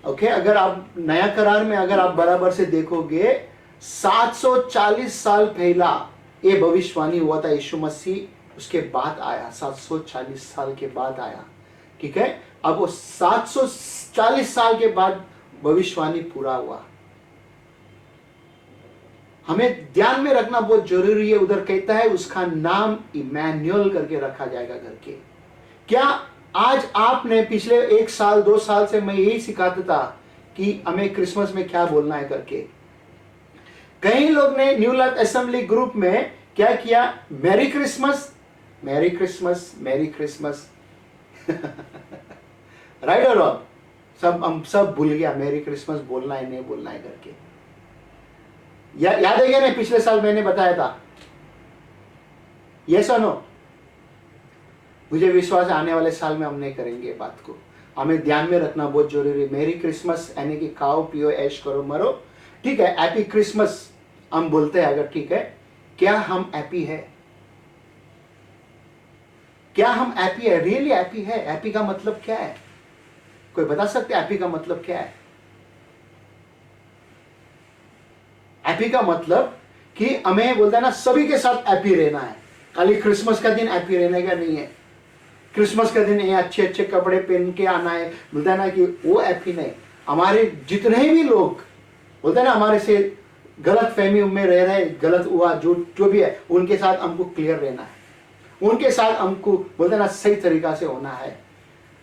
ओके, अगर आप नया करार में अगर आप बराबर से देखोगे, 740 साल पहला ये भविष्यवाणी हुआ था। यीशु मसीह उसके बाद आया, 740 साल के बाद आया। ठीक है, अब वो 740 साल के बाद भविष्यवाणी पूरा हुआ। हमें ध्यान में रखना बहुत जरूरी है। उधर कहता है उसका नाम इमैनुएल करके रखा जाएगा करके। क्या आज आपने पिछले 1 साल 2 साल से मैं यही सिखाता था कि हमें क्रिसमस में क्या बोलना है करके? कई लोग ने न्यू लाइफ असेंबली ग्रुप में क्या किया? Merry Christmas, merry Christmas, merry Christmas. Right और रॉन्ग? हम सब भूल गया मैरी क्रिसमस बोलना है नहीं बोलना है करके। याद है क्या? नहीं, पिछले साल मैंने बताया था। यस और नो? मुझे विश्वास है आने वाले साल में हम नहीं करेंगे बात को। हमें ध्यान में रखना बहुत जरूरी है। मैरी क्रिसमस यानी कि खाओ पियो ऐश करो मरो, ठीक है। हैप्पी क्रिसमस हम बोलते हैं अगर, ठीक है। क्या हम हैप्पी है? क्या हम हैप्पी है? रियली हैप्पी है? हैप्पी का मतलब क्या है? कोई बता सकते हैप्पी का मतलब क्या है? हैप्पी का मतलब कि हमें बोलता है ना सभी के साथ हैप्पी रहना है। खाली क्रिसमस का दिन हैप्पी रहने का नहीं है। क्रिसमस का दिन ये अच्छे अच्छे कपड़े पहन के आना है, बोलता है ना कि वो हैप्पी नहीं। हमारे जितने भी लोग बोलते हैं ना हमारे से गलत फहमी में रह रहे, गलत हुआ जो भी है, उनके साथ हमको क्लियर रहना है। उनके साथ हमको बोलते हैं ना सही तरीका से होना है।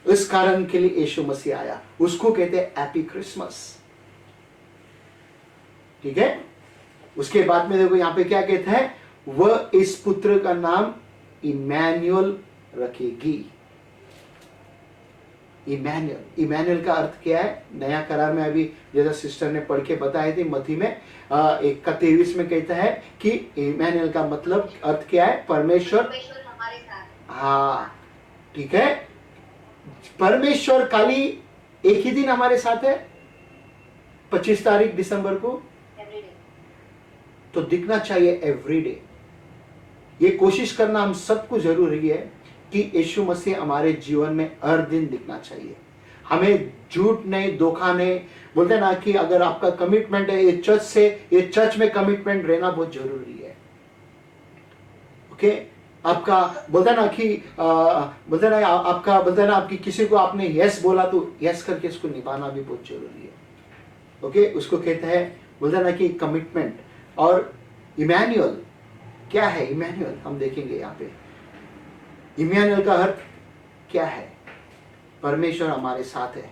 इस कारण के लिए यीशु मसीह आया, उसको कहते हैं हैप्पी क्रिसमस, ठीक है। उसके बाद में देखो यहाँ पे क्या कहते हैं, वह इस पुत्र का नाम इमैनुएल रखेगी। इमैनुएल, इमैनुएल का अर्थ क्या है? नया करार में अभी जैसा सिस्टर ने पढ़ के बताई थी मत्ती में 1:23 में कहता है कि इमैनुएल का मतलब अर्थ क्या है? परमेश्वर हमारे साथ। हाँ, ठीक है। परमेश्वर खाली एक ही दिन हमारे साथ है, 25 तारीख दिसंबर को, तो दिखना चाहिए एवरीडे। ये कोशिश करना हम सबको जरूरी है कि यीशु मसीह हमारे जीवन में हर दिन दिखना चाहिए। हमें झूठ नहीं, धोखा नहीं। बोलते ना कि अगर आपका कमिटमेंट है ये चर्च से, ये चर्च में कमिटमेंट रहना बहुत जरूरी है। ओके, आपका बोलते ना कि बोलते ना आपका बोलते ना आपकी किसी को आपने यस बोला तो यस करके इसको निभाना भी बहुत जरूरी है। ओके, उसको कहते हैं बोलते ना कि कमिटमेंट। और इमैनुअल क्या है? इमैनुअल हम देखेंगे यहाँ पे। इमैनुअल का अर्थ क्या है? परमेश्वर हमारे साथ है।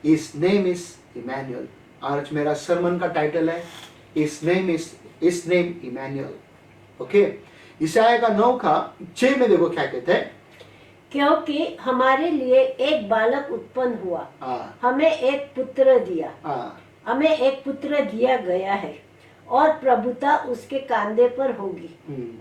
इस नेम इज इमैनुअल। आज मेरा सरमन का टाइटल है इस नेम इमैनुअल। ओके, इसाया का 9:6 में देखो क्या कहते हैं। क्योंकि हमारे लिए एक बालक उत्पन्न हुआ, हमें एक पुत्र दिया गया है, और प्रभुता उसके कांधे पर होगी,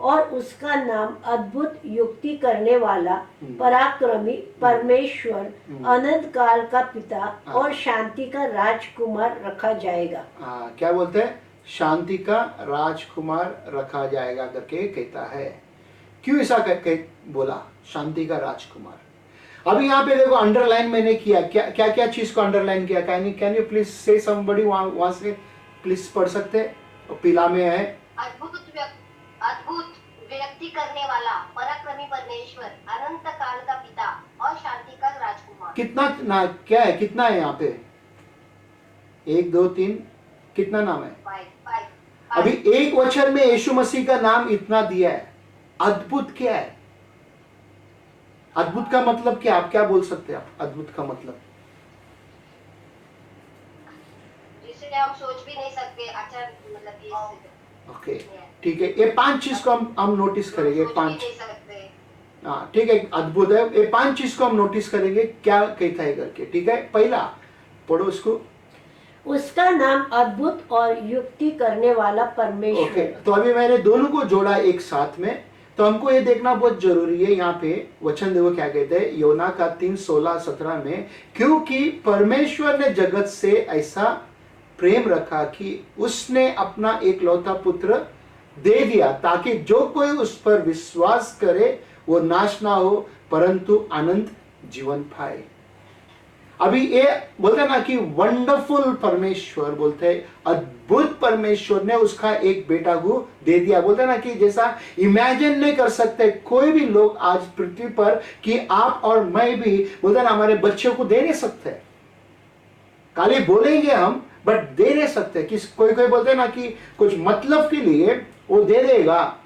और उसका नाम अद्भुत, युक्ति करने वाला, पराक्रमी, परमेश्वर, अनंत काल का पिता और शांति का राजकुमार रखा जाएगा। क्या बोलते हैं? शांति का राजकुमार रखा जाएगा करके कहता है। क्यों ऐसा बोला शांति का राजकुमार? अभी यहाँ पे देखो अंडरलाइन मैंने किया, क्या क्या चीज को अंडरलाइन किया? कैन यू प्लीज से समबडी वहां से प्लीज पढ़ सकते हैं? पीला में है अद्भुत व्यक्ति करने वाला, पराक्रमी परमेश्वर, अनंत काल का पिता और शांति का राजकुमार। कितना ना क्या है? कितना है यहाँ पे? 1 2 3 कितना नाम है? 5। अभी एक वचन में यीशु मसीह का नाम इतना दिया है। अद्भुत क्या है? अद्भुत का मतलब क्या? आप क्या बोल सकते हैं? आप अद्भुत का मतलब जिसे हम सोच भी नहीं सकते। अच्छा, मतलब ये ओके, ठीक है। ये 5 चीज को हम नोटिस करेंगे। 5, हाँ ठीक है, अद्भुत है। ये 5 चीज को हम नोटिस करेंगे क्या कहता है करके। ठीक है, पहला पढ़ो उसको। उसका नाम अद्भुत और युक्ति करने वाला परमेश्वर। ओके, तो अभी मैंने दोनों को जोड़ा एक साथ में, तो हमको ये देखना बहुत जरूरी है। यहाँ पे वचन देखो क्या कहते हैं, योना का 3:16-17 में, क्योंकि परमेश्वर ने जगत से ऐसा प्रेम रखा कि उसने अपना एकलौता पुत्र दे दिया, ताकि जो कोई उस पर विश्वास करे वो नाश ना हो परंतु अनंत जीवन पाए। अभी ये बोलते हैं ना कि वंडरफुल परमेश्वर, बोलते हैं अद्भुत परमेश्वर ने उसका एक बेटा को दे दिया। बोलते हैं ना कि जैसा इमेजिन नहीं कर सकते कोई भी लोग आज पृथ्वी पर, कि आप और मैं भी, बोलते हैं ना हमारे बच्चों को दे नहीं सकते। खाली बोलेंगे हम बट दे नहीं सकते। कि कोई बोलते हैं ना कि कुछ मतलब के लिए वो दे देगा,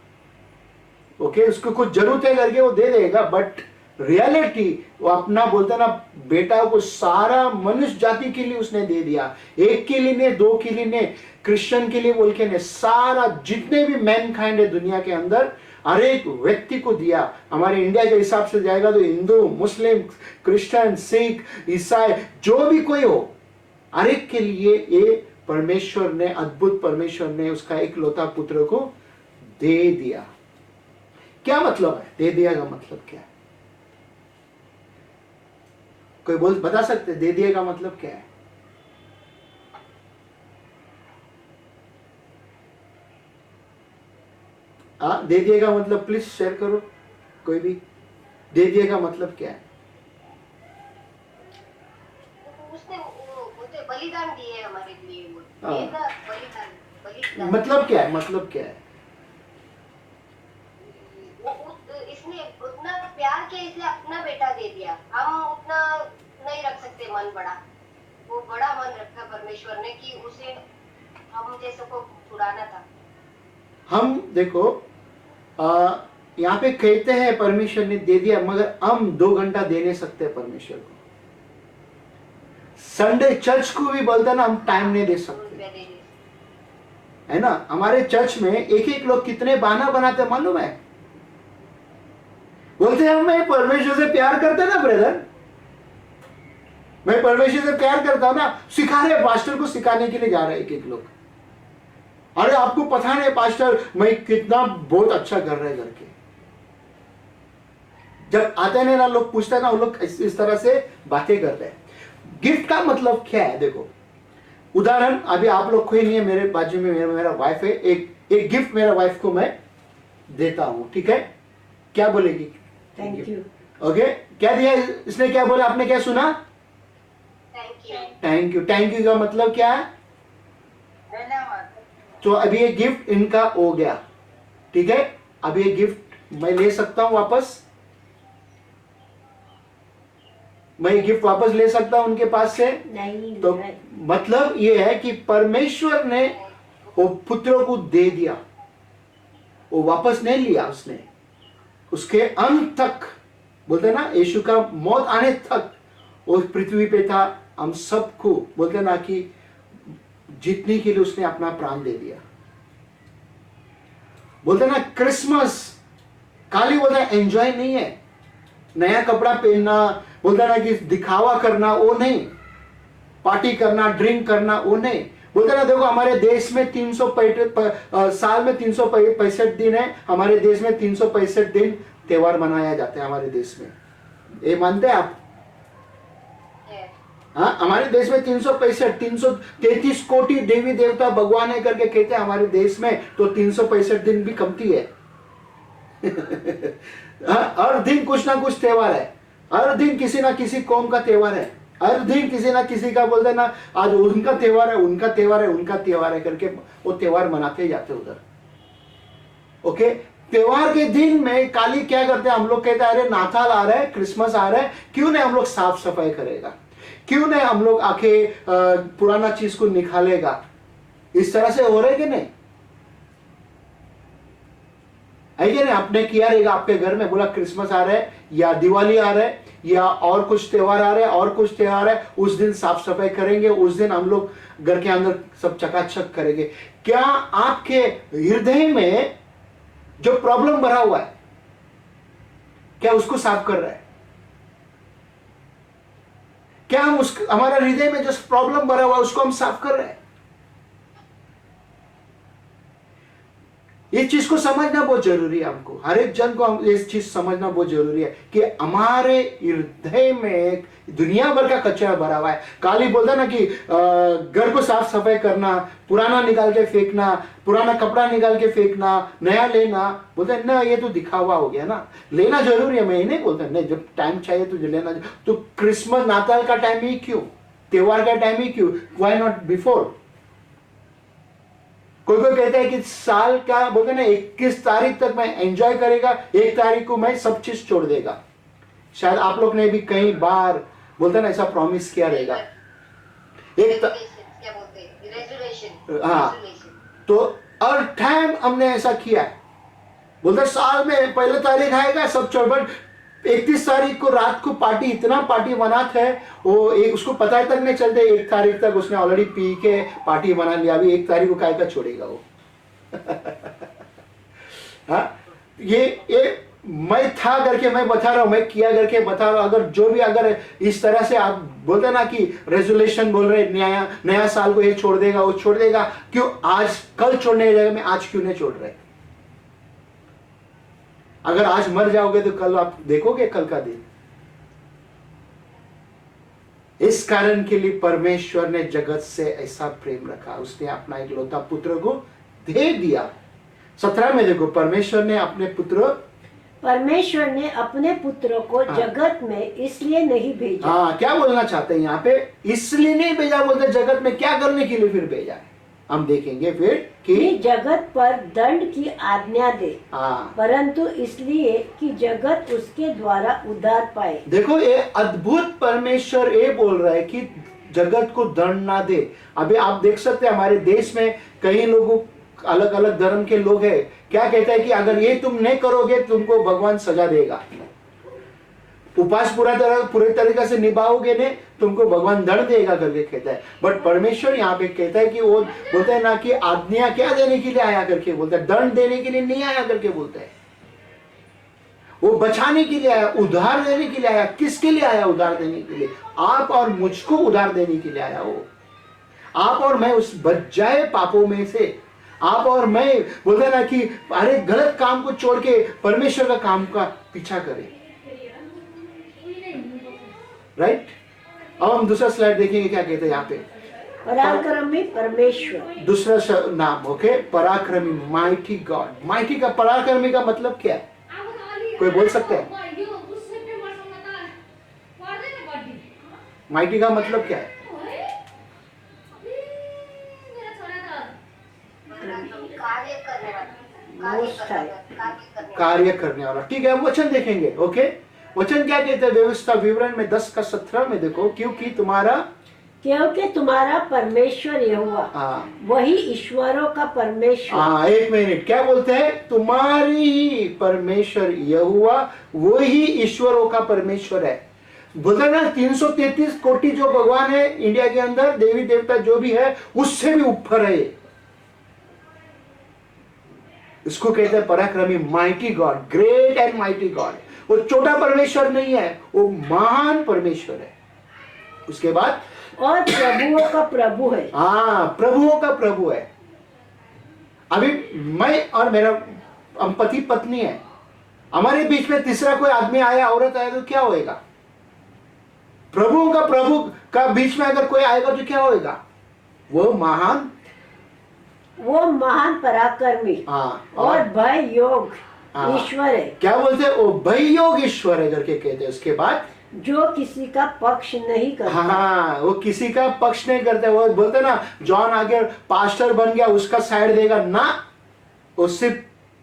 ओके, उसको कुछ जरूरत है करके वो दे देगा, बट रियलिटी वो अपना, बोलते ना, बेटा को सारा मनुष्य जाति के लिए उसने दे दिया। एक के लिए ने, 2 के लिए ने, क्रिश्चियन के लिए बोल के ने, सारा जितने भी मैनकाइंड है दुनिया के अंदर, हर एक व्यक्ति को दिया। हमारे इंडिया के हिसाब से जाएगा तो हिंदू, मुस्लिम, क्रिश्चियन, सिख, ईसाई, जो भी कोई हो, हर एक के लिए ये परमेश्वर ने, अद्भुत परमेश्वर ने उसका एकलौता पुत्र को दे दिया। क्या मतलब है दे दिया का मतलब क्या है? कोई बता सकते दे दिए का मतलब क्या है? दे दिए का मतलब प्लीज शेयर करो कोई भी। दे दिए का मतलब क्या है? उसने बलिदान दिए हमारे लिए। बलिदान मतलब क्या है? मतलब क्या है? इसने उतना प्यार किया इसलिए अपना बेटा दे दिया। हम उतना नहीं रख सकते मन बड़ा, वो बड़ा मन रखा परमेश्वर ने कि उसे हम जैसे को छुड़ाना था। हम देखो यहाँ पे कहते हैं परमेश्वर ने दे दिया, मगर हम 2 घंटा दे नहीं सकते परमेश्वर को। संडे चर्च को भी बोलता ना, हम टाइम नहीं दे सकते, है ना। हमारे चर्च में एक लोग कितने बहाना बनाते मालूम है? बोलते हैं मैं परमेश्वर से प्यार करते ना ब्रदर, मैं परमेश्वर से प्यार करता हूं ना, सिखा रहे, पास्टर को सिखाने के लिए जा रहे एक लोग। अरे आपको पता नहीं पास्टर मैं कितना बहुत अच्छा कर रहे करके। जब आते नहीं ना लोग पूछते ना, वो लोग इस तरह से बातें करते हैं। गिफ्ट का मतलब क्या है? देखो उदाहरण, अभी आप लोग कोई नहीं है, मेरे बाजू में मेरा वाइफ है, एक गिफ्ट मेरा वाइफ को मैं देता हूं, ठीक है? क्या बोलेगी? Thank you. ओके, क्या दिया इसने? क्या बोला? आपने क्या सुना? Thank you. Thank you. Thank you का मतलब क्या है? धन्यवाद। तो अभी ये गिफ्ट इनका हो गया, ठीक है? अब ये गिफ्ट मैं ले सकता हूं वापस? मैं गिफ्ट वापस ले सकता हूं उनके पास से? नहीं तो नहीं। मतलब ये है कि परमेश्वर ने वो पुत्र को दे दिया, वो वापस नहीं लिया उसने। उसके अंत तक, बोलते हैं ना, यीशु का मौत आने तक वो पृथ्वी पे था, हम सबको बोलते हैं ना कि जीतने के लिए उसने अपना प्राण दे दिया। बोलते हैं ना क्रिसमस खाली बोलते हैं एंजॉय नहीं है, नया कपड़ा पहनना, बोलते हैं ना कि दिखावा करना, वो नहीं, पार्टी करना, ड्रिंक करना, वो नहीं। बोलते ना, देखो हमारे देश में 365 साल में 365 दिन है, हमारे देश में 365 दिन त्योहार मनाया जाता है हमारे देश में, ये मानते हैं आप? हाँ, हमारे देश में 333 कोटि देवी देवता भगवान है करके कहते हैं हमारे देश में, तो 365 दिन भी कमती है। हर दिन कुछ ना कुछ त्योहार है, हर दिन किसी ना किसी कौम का त्योहार है, हर दिन किसी ना किसी का बोलते ना आज उनका त्योहार है, उनका त्योहार है, उनका त्योहार है करके वो त्योहार मनाते जाते उधर। ओके, त्योहार के दिन में काली क्या करते हैं हम लोग, कहते हैं अरे नाताल आ रहा है, क्रिसमस आ रहा है, क्यों नहीं हम लोग साफ सफाई करेगा, क्यों नहीं हम लोग आके पुराना चीज को निकालेगा। इस तरह से हो रहा है कि नहीं? है कि नहीं? आपने किया रहेगा आपके घर में, बोला क्रिसमस आ रहा है या दिवाली आ रहा है या और कुछ त्योहार आ रहे हैं, और कुछ त्योहार है, उस दिन साफ सफाई करेंगे, उस दिन हम लोग घर के अंदर सब चकाचक करेंगे। क्या आपके हृदय में जो प्रॉब्लम भरा हुआ है, क्या उसको साफ कर रहा है? क्या हम हमारा हृदय में जो प्रॉब्लम भरा हुआ है उसको हम साफ कर रहे हैं? इस चीज को समझना बहुत जरूरी है हमको, हर एक जन को हम इस चीज समझना बहुत जरूरी है कि हमारे हृदय में दुनिया भर का कचरा भरा हुआ है। काली बोलता ना कि घर को साफ सफाई करना, पुराना निकाल के फेंकना, पुराना कपड़ा निकाल के फेंकना, नया लेना, बोलते हैं ना ये तो दिखावा हो गया ना। लेना जरूरी है, मैं ये नहीं बोलता, नहीं, जब टाइम चाहिए तुझे लेना। तो क्रिसमस नाताल का टाइम ही क्यों, त्योहार का टाइम ही क्यों, व्हाई नॉट बिफोर? कोई कोई कहता है कि साल का बोलते ना 21 तारीख तक मैं एंजॉय करेगा, 1 तारीख को मैं सब चीज छोड़ देगा। शायद आप लोग ने भी कई बार बोलते ना ऐसा प्रॉमिस किया रहेगा। क्या बोलते हैं, रेजोल्यूशन। हाँ, तो और टाइम हमने ऐसा किया है, बोलते साल में पहले तारीख आएगा सब छोड़, बट 31 तारीख को रात को पार्टी, इतना पार्टी मनाते हैं वो उसको पता तक नहीं चलते 1 तारीख तक उसने ऑलरेडी पी के पार्टी बना लिया। अभी 1 तारीख को काय का छोड़ेगा वो? हाँ, ये मैं था करके मैं बता रहा हूं, मैं किया करके बता रहा हूं। अगर जो भी अगर इस तरह से आप बोलते ना कि रेजोल्यूशन बोल रहे, नया साल को ये छोड़ देगा वो छोड़ देगा, क्यों आज कल छोड़ने की जगह में आज क्यों नहीं छोड़ रहे? अगर आज मर जाओगे तो कल आप देखोगे कल का दिन। इस कारण के लिए परमेश्वर ने जगत से ऐसा प्रेम रखा, उसने अपना इकलौता पुत्र को दे दिया। 17 में देखो, परमेश्वर ने अपने पुत्र को जगत में इसलिए नहीं भेजा। हाँ, क्या बोलना चाहते हैं यहाँ पे? इसलिए नहीं भेजा बोलते, जगत में क्या करने के लिए फिर भेजा है? हम देखेंगे फिर कि जगत पर दंड की आज्ञा दे, हाँ, परंतु इसलिए कि जगत उसके द्वारा उद्धार पाए। देखो ये अद्भुत परमेश्वर ये बोल रहा है कि जगत को दंड ना दे। अभी आप देख सकते हैं हमारे देश में कई लोगों, अलग अलग धर्म के लोग हैं, क्या कहते हैं कि अगर ये तुम नहीं करोगे तुमको भगवान सजा देगा, उपास पूरे तरीके से निभाओगे नहीं तुमको भगवान दंड देगा करके कहता है। बट परमेश्वर यहाँ पे कहता है कि वो बोलते हैं ना कि आज्ञा क्या देने के लिए आया करके बोलता है, दंड देने के लिए नहीं आया करके बोलता है। वो बचाने के लिए आया, उधार देने के लिए आया। किसके लिए आया उधार देने के लिए? आप और मुझको उधार देने के लिए आया वो। आप और मैं उस बच जाए पापों में से, आप और मैं बोलते ना कि अरे गलत काम को छोड़ के परमेश्वर का काम का पीछा करें, राइट? अब हम दूसरा स्लाइड देखेंगे क्या कहते हैं यहाँ पे। पराक्रमी परमेश्वर, दूसरा नाम, ओके, पराक्रमी, माइटी गॉड। माइटी का, पराक्रमी का मतलब क्या है? कोई बोल सकते हैं? माइटी का मतलब क्या है? कार्य करने वाला। ठीक है, हम वचन देखेंगे, ओके। वचन क्या कहते हैं व्यवस्था विवरण में 10:17 में देखो, क्योंकि तुम्हारा परमेश्वर यहोवा वही ईश्वरों का परमेश्वर। एक मिनट, क्या बोलते हैं? तुम्हारी ही परमेश्वर यहोवा वही ईश्वरों का परमेश्वर है। बोलते ना 333 कोटि जो भगवान है इंडिया के अंदर, देवी देवता जो भी है उससे भी ऊपर है। इसको कहते हैं पराक्रमी, mighty God, great and mighty God. वो छोटा परमेश्वर नहीं है, वो महान परमेश्वर है। उसके बाद और प्रभुओं का प्रभु है। प्रभुओं का प्रभु है। अभी मैं और मेरा हम पति पत्नी है, हमारे बीच में तीसरा कोई आदमी आया, औरत आया तो क्या होएगा? प्रभुओं का प्रभु का बीच में अगर कोई आएगा तो क्या होएगा? वो महान पराक्रमी और भय योग ईश्वर है। क्या बोलते हैं? वो भय योग ईश्वर है करके कहते हैं। उसके बाद जो किसी का पक्ष नहीं करता। वो किसी का पक्ष नहीं करते। वो बोलते ना, जॉन आगे पास्टर बन गया उसका साइड देगा ना, उससे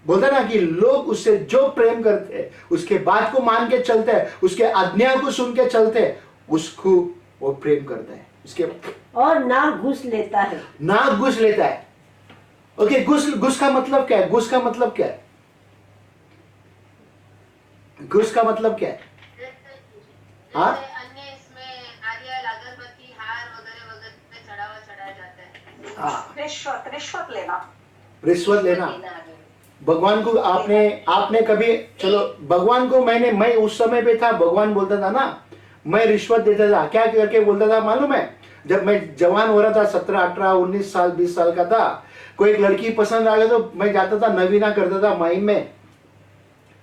बोलते ना कि लोग उससे जो प्रेम करते हैं, उसके बात को मान के चलते हैं, उसके आज्ञा को सुन के चलते हैं, उसको वो प्रेम करते हैं। उसके और ना घूस लेता है। ओके, घूस का मतलब क्या है? घूस का मतलब क्या है? घूस का मतलब क्या है? अन्य इसमें नारियल, अगरबत्ती, हार वगैरह वगैरह पे चढ़ाया जाता है। रिश्वत लेना। भगवान को आपने कभी, चलो भगवान को मैं उस समय पे था, भगवान बोलता था ना, मैं रिश्वत देता था। क्या करके बोलता था मालूम है? जब मैं जवान हो रहा था, 17, 18, 19 साल, 20 साल का था, कोई एक लड़की पसंद आ गया तो मैं जाता था, नवीना करता था माइम में।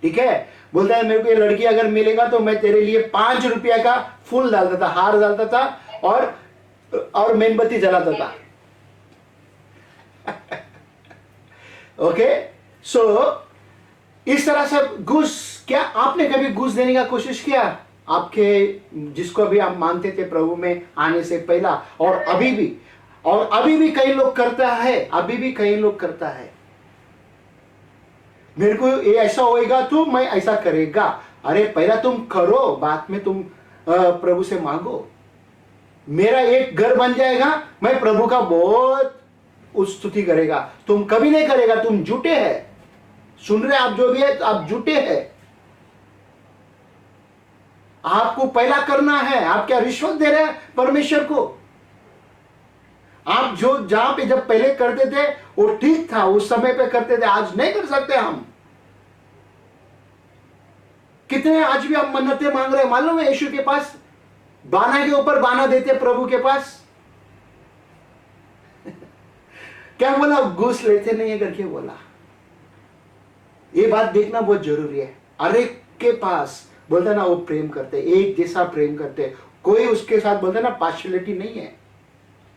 ठीक है, बोलता है मेरे को ये लड़की अगर मिलेगा तो मैं तेरे लिए 5 रुपया का फूल डालता था, हार डालता था और मेणबत्ती जलाता था। ओके, सो इस तरह से घूस, क्या आपने कभी घूस देने का कोशिश किया? आपके जिसको भी आप मानते थे प्रभु में आने से पहला, और अभी भी कई लोग करता है। मेरे को ये ऐसा होएगा तो मैं ऐसा करेगा। अरे पहला तुम करो, बाद में तुम प्रभु से मांगो। मेरा एक घर बन जाएगा, मैं प्रभु का बहुत स्तुति करेगा। तुम कभी नहीं करेगा, तुम झूठे हैं। सुन रहे आप जो भी है, आप झूठे हैं। आपको पहला करना है। आप क्या रिश्वत दे रहे हैं परमेश्वर को? आप जो जहां पे जब पहले करते थे वो ठीक था, उस समय पे करते थे, आज नहीं कर सकते हम। कितने आज भी हम मन्नतें मांग रहे हैं मालूम है? यीशु के पास बाना के ऊपर बाना देते प्रभु के पास। क्या बोला? घूस लेते नहीं है करके बोला। ये बात देखना बहुत जरूरी है। अरे के पास बोलता ना वो प्रेम करते, एक जैसा प्रेम करते, कोई उसके साथ बोलता ना पार्शियलिटी नहीं है।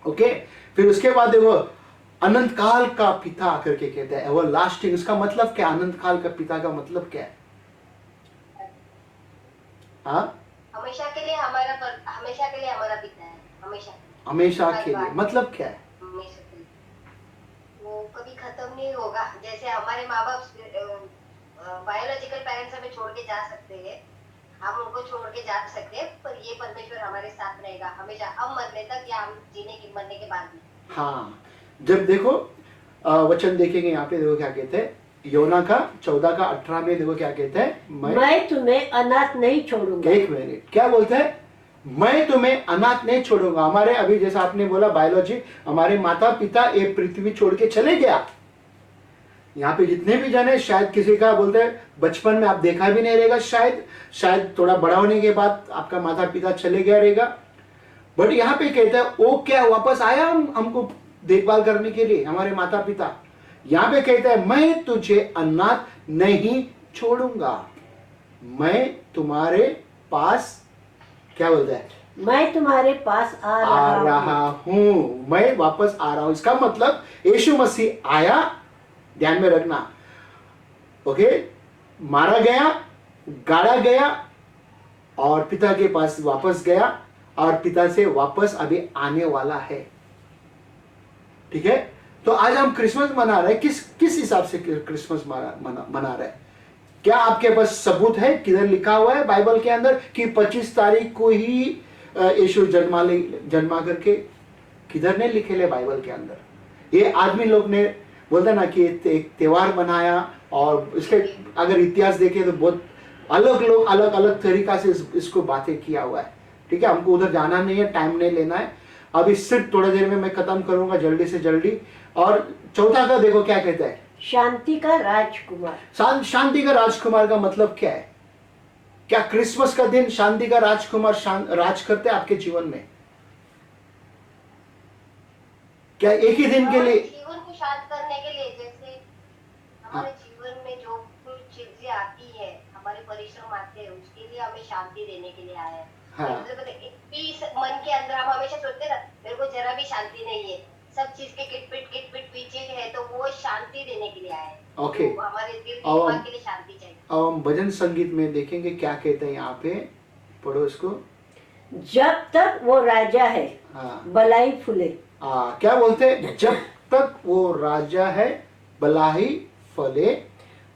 ओके, फिर उसके बाद वो अनंत काल का पिता करके कहते हैं, वो लास्टिंग। इसका मतलब क्या? अनंत काल का पिता का मतलब क्या है? हमेशा के लिए हमारा पिता है। हमेशा के लिए मतलब क्या है? हमेशा के लिए वो कभी खत्म नहीं होगा। जैसे हमारे माँ बाप बायोलॉजिकल पेरेंट्स हमें छोड़ के जा सकते हैं, हम उनको छोड़ के जा सकते हैं, पर ये परमेश्वर हमारे साथ रहेगा हमेशा, हम मरने तक या हम मरने के बाद भी। हाँ, जब देखो वचन देखेंगे यहाँ पे, देखो क्या कहते हैं, योना का 14:18 में देखो क्या कहते हैं, मैं तुम्हें अनाथ नहीं छोड़ूंगा। एक मिनट, क्या बोलते हैं? मैं तुम्हें अनाथ नहीं छोड़ूंगा। हमारे अभी जैसा आपने बोला बायोलॉजी, हमारे माता पिता ये पृथ्वी छोड़ के चले गया। यहाँ पे जितने भी जने, शायद किसी का बोलते हैं बचपन में आप देखा भी नहीं रहेगा, शायद थोड़ा बड़ा होने के बाद आपका माता पिता चले गया रहेगा, बट यहाँ पे कहता है वो क्या वापस आया हमको देखभाल करने के लिए, हमारे माता पिता। यहाँ पे कहता है मैं तुझे अनाथ नहीं छोड़ूंगा, मैं तुम्हारे पास, क्या बोलता है, मैं तुम्हारे पास आ रहा हूं, मैं वापस आ रहा हूं। इसका मतलब यीशु मसीह आया, ध्यान में रखना। ओके, मारा गया, गाड़ा गया और पिता के पास वापस गया और पिता से वापस अभी आने वाला है। ठीक है, तो आज हम क्रिसमस मना रहे हैं। किस हिसाब से क्रिसमस मना रहे हैं? क्या आपके पास सबूत है? किधर लिखा हुआ है बाइबल के अंदर कि 25 तारीख को ही यीशु जन्मा करके? किधर ने लिखे ले बाइबल के अंदर? ये आदमी लोग ने बोलते ना कि एक त्योहार बनाया, और इसके अगर इतिहास देखें तो बहुत अलग लोग अलग अलग तरीका से इसको बातें किया हुआ है। ठीक है, हमको उधर जाना नहीं है, टाइम नहीं लेना है। अभी सिर्फ थोड़ा देर में मैं खत्म करूंगा जल्दी से जल्दी। और चौथा का देखो क्या कहता है, शांति का राजकुमार। शांति का राजकुमार का मतलब क्या है? क्या क्रिसमस का दिन शांति का राजकुमार राज करते हैं आपके जीवन में? क्या एक ही दिन के लिए? जीवन को शांत करने के लिए, जैसे हमारे जीवन में जो कुछ चीजें आती है, हमारे परिश्रम आते हैं, उसके लिए हमें शांति देने के लिए आया है। हाँ। पीस मन के अंदर हम हमेशा सोचते हैं ना, मेरे को जरा भी शांति नहीं है, सब चीज के किटपिट पीछे है, तो वो शांति देने के लिए आया है। ओके। तो हमारे दिल दिमाग के लिए शांति चाहिए। अब हम भजन संगीत में देखेंगे क्या कहते हैं यहाँ पे, पढ़ो इसको। जब तक वो राजा है हाँ। बलाई फूले। क्या बोलते हैं? जब तक वो राजा है बलाई फले।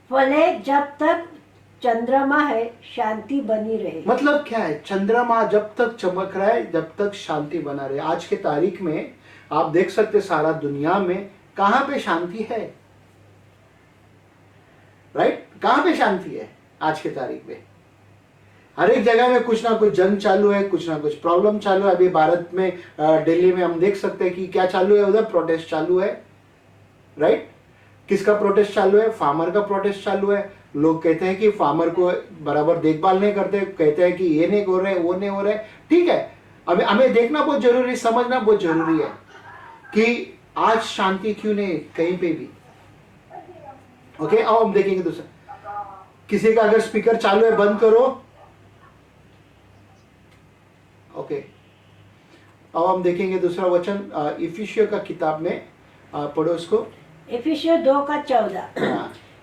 फले जब तक चंद्रमा है शांति बनी रहे। मतलब क्या है? चंद्रमा जब तक चमक रहा है, जब तक शांति बना रहे। आज के तारीख में आप देख सकते सारा दुनिया में कहां पे शांति है? राइट? कहां पे शांति है आज के तारीख में? हर एक जगह में कुछ ना कुछ जंग चालू है, कुछ ना कुछ प्रॉब्लम चालू है। अभी भारत में दिल्ली में हम देख सकते हैं कि क्या चालू है, उधर प्रोटेस्ट चालू है। राइट? किसका प्रोटेस्ट चालू है? फार्मर का प्रोटेस्ट चालू है। लोग कहते हैं कि फार्मर को बराबर देखभाल नहीं करते, कहते हैं कि ये नहीं हो रहे, वो नहीं हो रहे। ठीक है, अभी हमें देखना बहुत जरूरी, समझना बहुत जरूरी है कि आज शांति क्यों नहीं कहीं पे भी। ओके, अब हम देखेंगे दूसरा। किसी का अगर स्पीकर चालू है बंद करो। ओके, अब हम देखेंगे दूसरा वचन इफिसियों का किताब में, पढ़ो इसको। इफिसियों 2:14।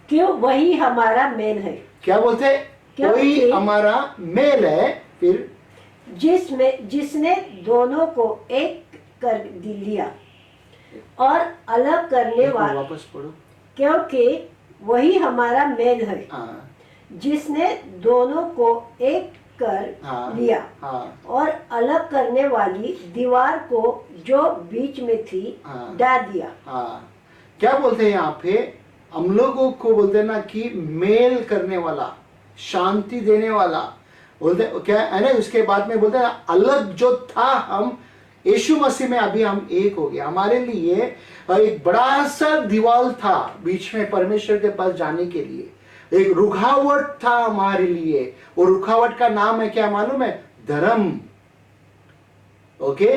क्यों वही हमारा मेल है। क्या बोलते हैं? कोई हमारा मेल है। फिर जिसने दोनों को एक कर लिया और अलग करने वाला। वापस पढ़ो। क्योंकि वही हमारा मेल है जिसने दोनों को एक कर लिया और अलग करने वाली दीवार को जो बीच में थी डाल दिया। क्या बोलते हैं यहाँ पे? हम लोगों को बोलते हैं ना कि मेल करने वाला, शांति देने वाला बोलते क्या है ना। उसके बाद में बोलते हैं अलग जो था, हम यीशु मसीह में अभी हम एक हो गया। हमारे लिए एक बड़ा सा दीवार था बीच में परमेश्वर के पास जाने के लिए, एक रुकावट था हमारे लिए। और रुकावट का नाम है क्या मालूम है? धर्म। ओके,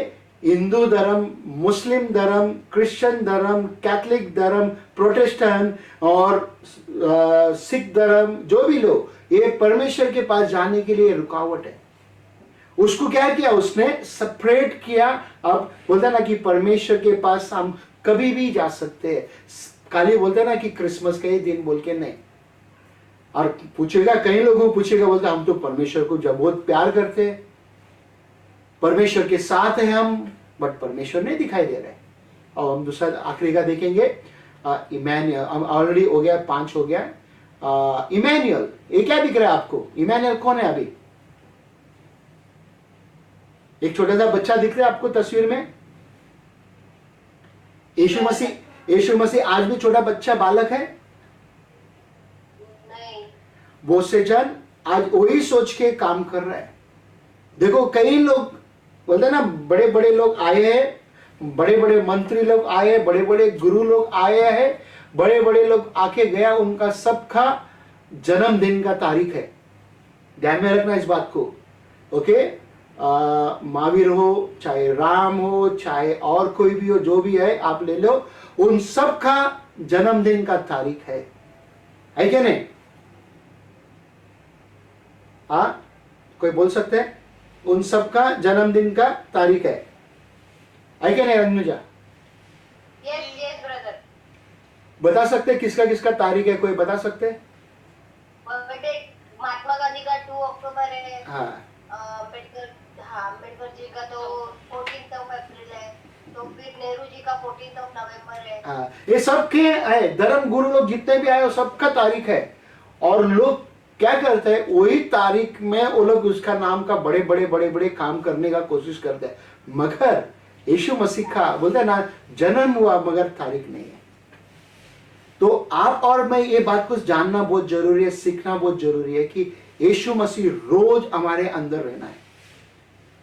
हिंदू धर्म, मुस्लिम धर्म, क्रिश्चियन धर्म, कैथलिक धर्म, प्रोटेस्टेंट और सिख धर्म, जो भी लोग, ये परमेश्वर के पास जाने के लिए रुकावट है। उसको क्या किया? उसने सेपरेट किया। अब बोलते ना कि परमेश्वर के पास हम कभी भी जा सकते हैं। खाली बोलते ना कि क्रिसमस का ही दिन बोल के नहीं। और पूछेगा, कई लोगों को पूछेगा, बोलते हम तो परमेश्वर को जब बहुत प्यार करते हैं, परमेश्वर के साथ हैं हम, बट परमेश्वर नहीं दिखाई दे रहे। और हम दूसरा आखिरी का देखेंगे, इमैनुअल। हम ऑलरेडी हो गया, 5 हो गया। इमैनुअल, ये क्या दिख रहा है आपको? इमैनुअल कौन है? अभी एक छोटा सा बच्चा दिख रहा है आपको तस्वीर में? यीशु मसीह आज भी छोटा बच्चा बालक है? नहीं। बहुत से जन आज वही सोच के काम कर रहे हैं। देखो, कई लोग बोलते हैं ना, बड़े बड़े लोग आए हैं, बड़े बड़े मंत्री लोग आए हैं, बड़े बड़े गुरु लोग आए हैं, बड़े बड़े लोग आके गया, उनका सबका जन्मदिन का तारीख है। ध्यान में रखना इस बात को। ओके, महावीर हो, चाहे राम हो, चाहे और कोई भी हो, जो भी है आप ले लो, उन सब का जन्मदिन का तारीख है क्या नहीं? कोई बोल सकते हैं? उन सब का जन्मदिन का तारीख है क्या नहीं अनुजा? Yes brother. बता सकते किसका किसका तारीख है? कोई बता सकते? बर्थडे महात्मा गांधी का 2 अक्टूबर है। अम्बेडकर जी का तो 14 अप्रैल है। तो फिर नेहरू जी का 14 नवंबर है। ये सबके है, धर्म गुरु लोग जितने भी आए सबका तारीख है। और लोग क्या करते हैं, वही तारीख में वो लोग उसका नाम का बड़े बड़े बड़े बड़े काम करने का कोशिश करते हैं, मगर यीशु मसीह का बोलते हैं ना, जन्म हुआ मगर तारीख नहीं है। तो आप और मैं ये बात को जानना बहुत जरूरी है, सीखना बहुत जरूरी है कि यीशु मसीह रोज हमारे अंदर रहना है।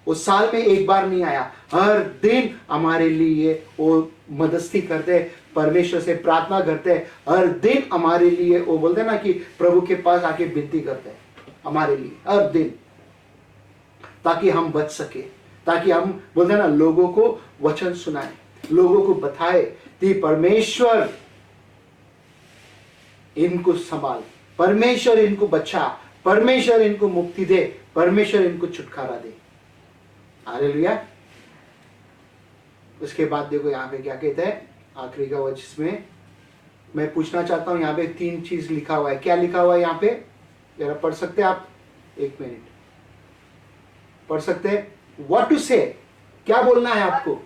वो साल में एक बार नहीं आया, हर दिन हमारे लिए वो मदस्ती करते, परमेश्वर से प्रार्थना करते, हर दिन हमारे लिए वो बोलते ना कि प्रभु के पास आके विनती करते हैं हमारे लिए हर दिन, ताकि हम बच सके, ताकि हम बोलते ना लोगों को वचन सुनाए, लोगों को बताए कि परमेश्वर इनको संभाल, परमेश्वर इनको बचा, परमेश्वर इनको मुक्ति दे, परमेश्वर इनको छुटकारा दे। हालेलुया। उसके बाद देखो यहाँ पे क्या कहते हैं, आखिरी का वचन में मैं पूछना चाहता हूं, यहाँ पे 3 चीज लिखा हुआ है। क्या लिखा हुआ है यहाँ पे, जरा पढ़ सकते हैं आप? 1 मिनट पढ़ सकते हैं? व्हाट टू से, क्या बोलना है आपको?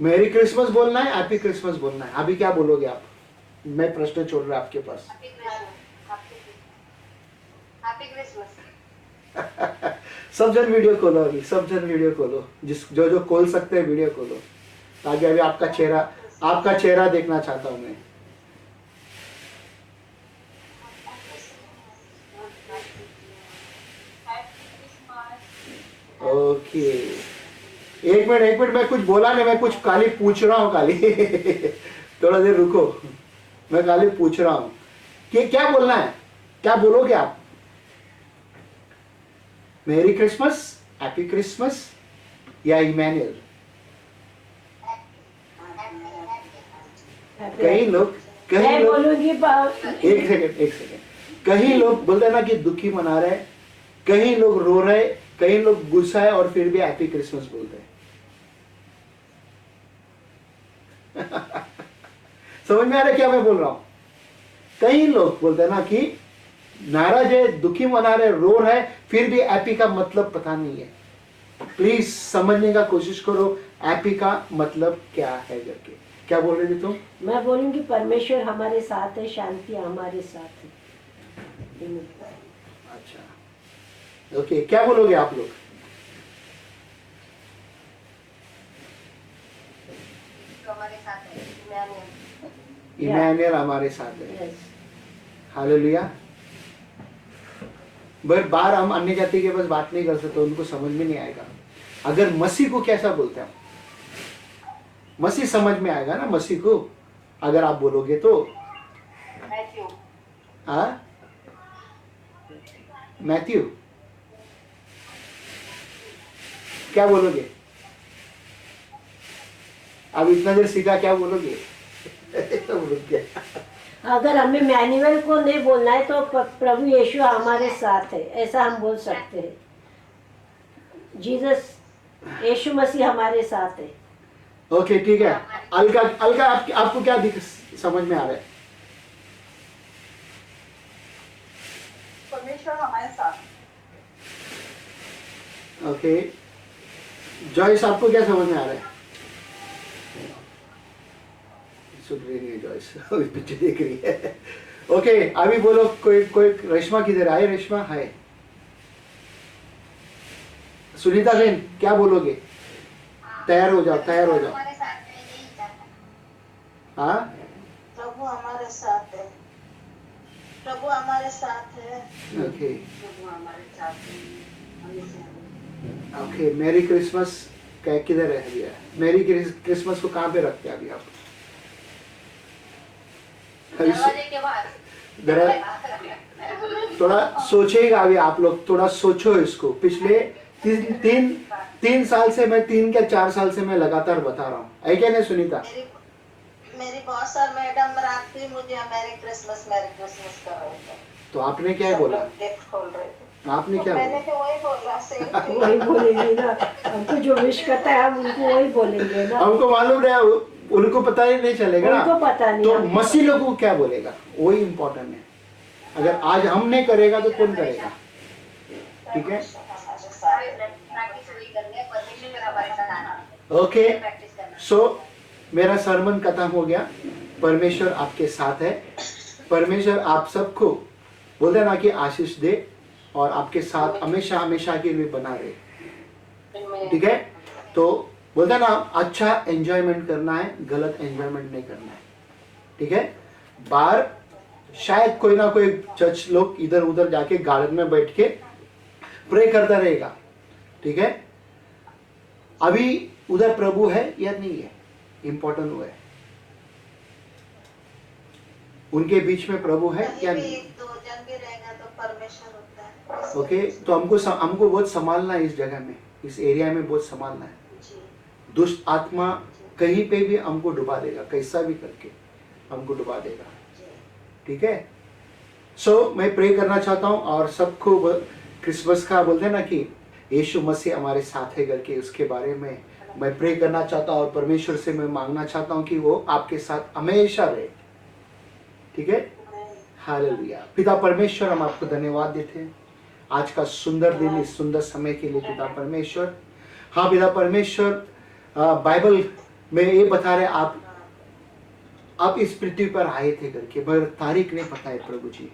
मेरी क्रिसमस बोलना है, हैप्पी क्रिसमस बोलना है? अभी क्या बोलोगे आप? मैं प्रश्न छोड़ रहा आपके पास। Happy Christmas. सब जन वीडियो खोलो, अभी सब जन वीडियो खोलो, जो जो खोल सकते हैं वीडियो खोलो, ताकि अभी आपका चेहरा देखना चाहता हूं मैं। ओके, एक मिनट मैं कुछ बोला नहीं, मैं कुछ खाली पूछ रहा हूँ खाली थोड़ा देर रुको, मैं खाली पूछ रहा हूँ कि क्या बोलना है, क्या बोलोगे आप? मेरी क्रिसमस, हैप्पी क्रिसमस या इमैनुअल? कई लोग बोलूंगी एक सेकंड, कई लोग बोलते हैं ना कि दुखी मना रहे, कई लोग रो रहे, कई लोग गुस्सा है और फिर भी हैप्पी क्रिसमस बोलते हैं समझ में आ रहा है क्या मैं बोल रहा हूं? कई लोग बोलते हैं ना कि नाराज है, दुखी मना रहे, रो रहे, फिर भी हैप्पी का मतलब पता नहीं है। प्लीज समझने का कोशिश करो हैप्पी का मतलब क्या है करके। क्या बोल रहे थे तुम? मैं बोलूंगी परमेश्वर हमारे साथ है, शांति हमारे साथ है। अच्छा, ओके, क्या बोलोगे आप लोग? तो हमारे साथ है इमैनुअल। इमैनुअल हमारे साथ है। Yes. हालेलुया। बार हम अन्य जाति के पास बात नहीं कर सकते, उनको समझ में नहीं आएगा। अगर मसीह को कैसा बोलते हैं, मसीह समझ में आएगा ना मसीह को, अगर आप बोलोगे तो। मैथ्यू। हाँ, मैथ्यू क्या बोलोगे? अब इतना देर सीखा, क्या बोलोगे? तो बोल क्या? अगर हमें मैनुअल को नहीं बोलना है तो प्रभु यीशु हमारे साथ है, ऐसा हम बोल सकते हैं। जीसस, यीशु मसीह हमारे साथ है। ओके, ठीक है। अलका आपको क्या समझ में आ रहा है? परमेश्वर हमारे साथ। ओके, जॉयस आपको क्या समझ में आ रहा है? सुन रही नहीं है जॉयस, अभी पीछे देख रही है। ओके, अभी बोलो, कोई रेशमा किधर है? रेशमा है। सुनीता बहन क्या बोलोगे? तैयार हो जाओ। हमारे साथ है, यही चाहता। हाँ, प्रभु हमारे साथ है। प्रभु हमारे साथ है। ओके प्रभु हमारे साथ है। ओके। मेरी क्रिसमस किधर है भैया? मेरी क्रिसमस को कहाँ पे रखते हैं अभी आप? दरवाजे के बाहर। थोड़ा सोचेगा अभी आप लोग, थोड़ा सोचो इसको। पिछले तीन साल से मैं 3 या 4 साल से मैं लगातार बता रहा हूँ, है क्या नहीं सुनीता? मेरी बॉस और मैडम रात भी मुझे मैरी क्रिसमस कर रहे थे। तो आपने क्या बोला? गिफ्ट खोल रहे थे। आपने क्या मैंने बोला? तो वही बोला, सेम वही बोलेंगे ना, हमको जो विश करता है हम उनको वही बोलेंगे ना। हमको मालूम नहीं, उनको पता ही नहीं चलेगा ना। उनको पता नहीं, तो हमको मसीह लोगों को क्या बोलेगा, वही इम्पोर्टेंट है। अगर आज हम नहीं करेगा तो कौन करेगा? ठीक है, प्रैक्टिस वही करनी है, परमेश्वर हमारे साथ। ओके। प्रैक्टिस करना। सो मेरा सरमन खत्म हो गया। परमेश्वर आपके साथ है, परमेश्वर आप सबको बोलते हैं ना कि आशीष दे और आपके साथ हमेशा हमेशा के लिए बना रहे। ठीक है, तो बोलते हैं ना अच्छा एंजॉयमेंट करना है, गलत एंजॉयमेंट नहीं करना है। ठीक है, बाहर शायद कोई ना कोई चर्च लोग इधर उधर जाके गार्डन में बैठ के प्रे करता रहेगा। ठीक है, अभी उधर प्रभु है या नहीं है, इंपॉर्टेंट हुआ है, उनके बीच में प्रभु है या नहीं। एक दो जन भी रहेगा तो परमेश्वर होता है। ओके, तो हमको बहुत संभालना है, इस जगह में, इस एरिया में बहुत संभालना है। जी, दुष्ट आत्मा कहीं पे भी हमको डुबा देगा, कैसा भी करके हमको डुबा देगा। जी। ठीक है, सो मैं प्रे करना चाहता हूँ और सबको क्रिसमस का बोलते हैं ना कि यीशु मसीह हमारे साथ है करके, उसके बारे में मैं प्रे करना चाहता हूँ और परमेश्वर से मैं मांगना चाहता हूँ कि वो आपके साथ हमेशा रहे। ठीक है, हालेलुया। पिता परमेश्वर, हम आपको धन्यवाद देते हैं आज का सुंदर दिन, इस सुंदर समय के लिए पिता परमेश्वर। हाँ पिता परमेश्वर, बाइबल में ये बता रहे आप इस पृथ्वी पर आए थे करके, मगर तारीख नहीं पता है प्रभु जी,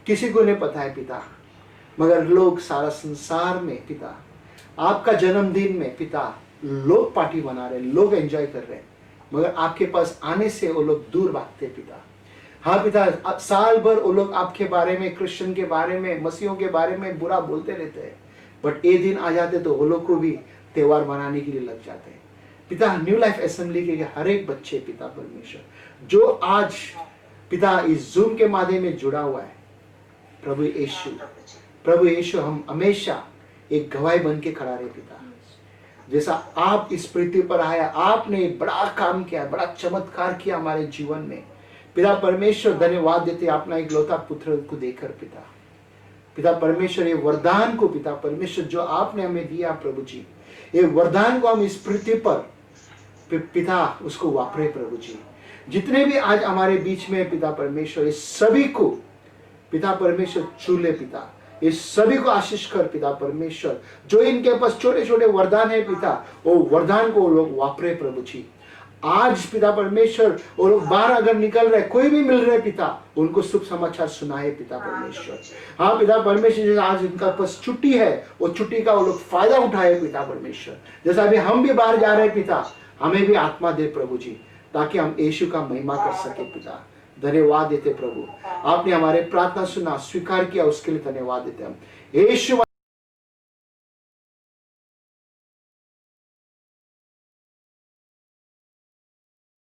किसी को नहीं पता है पिता, मगर लोग सारा संसार में पिता आपका जन्मदिन में पिता लोग पार्टी बना रहे, लोग एंजॉय कर रहे हैं, मगर आपके पास आने से वो लोग दूर भागते पिता। हाँ पिता, साल भर वो लोग आपके बारे में, क्रिश्चियन के बारे में, मसीहों के बारे में बुरा बोलते रहते हैं, बट ये दिन आ जाते तो वो लोग को भी त्योहार मनाने के लिए लग जाते हैं। पिता न्यू लाइफ असेंबली के हर एक बच्चे पिता परमेश्वर जो आज पिता इस जूम के माध्यम में जुड़ा हुआ है, प्रभु यीशु हम हमेशा एक गवाही बन के खड़ा रहे पिता। जैसा आप इस पृथ्वी पर आया, आपने बड़ा काम किया, बड़ा चमत्कार किया हमारे जीवन में पिता परमेश्वर। धन्यवाद देते अपना एक लौता पुत्र को देकर पिता परमेश्वर, ये वरदान को पिता परमेश्वर जो आपने हमें दिया प्रभु जी, ये वरदान को हम इस पृथ्वी पर पिता उसको वापरे प्रभु जी। जितने भी आज हमारे बीच में पिता परमेश्वर, इस सभी को पिता परमेश्वर छू ले पिता, इस सभी को आशीष कर पिता परमेश्वर। जो इनके पास छोटे छोटे वरदान है पिता, वो वरदान को लोग वापरे प्रभु जी। आज पिता परमेश्वर वो लोग बाहर अगर निकल रहे, कोई भी मिल रहे पिता, उनको शुभ समाचार सुनाए पिता परमेश्वर। हाँ पिता परमेश्वर, आज इनका पास छुट्टी है, वो छुट्टी का वो लोग फायदा उठाए पिता परमेश्वर। जैसा अभी हम भी बाहर जा रहे हैं पिता, हमें भी आत्मा दे प्रभु जी, ताकि हम यीशु का महिमा कर सके पिता। धन्यवाद देते प्रभु, आपने हमारे प्रार्थना सुना, स्वीकार किया, उसके लिए धन्यवाद देते हम यीशु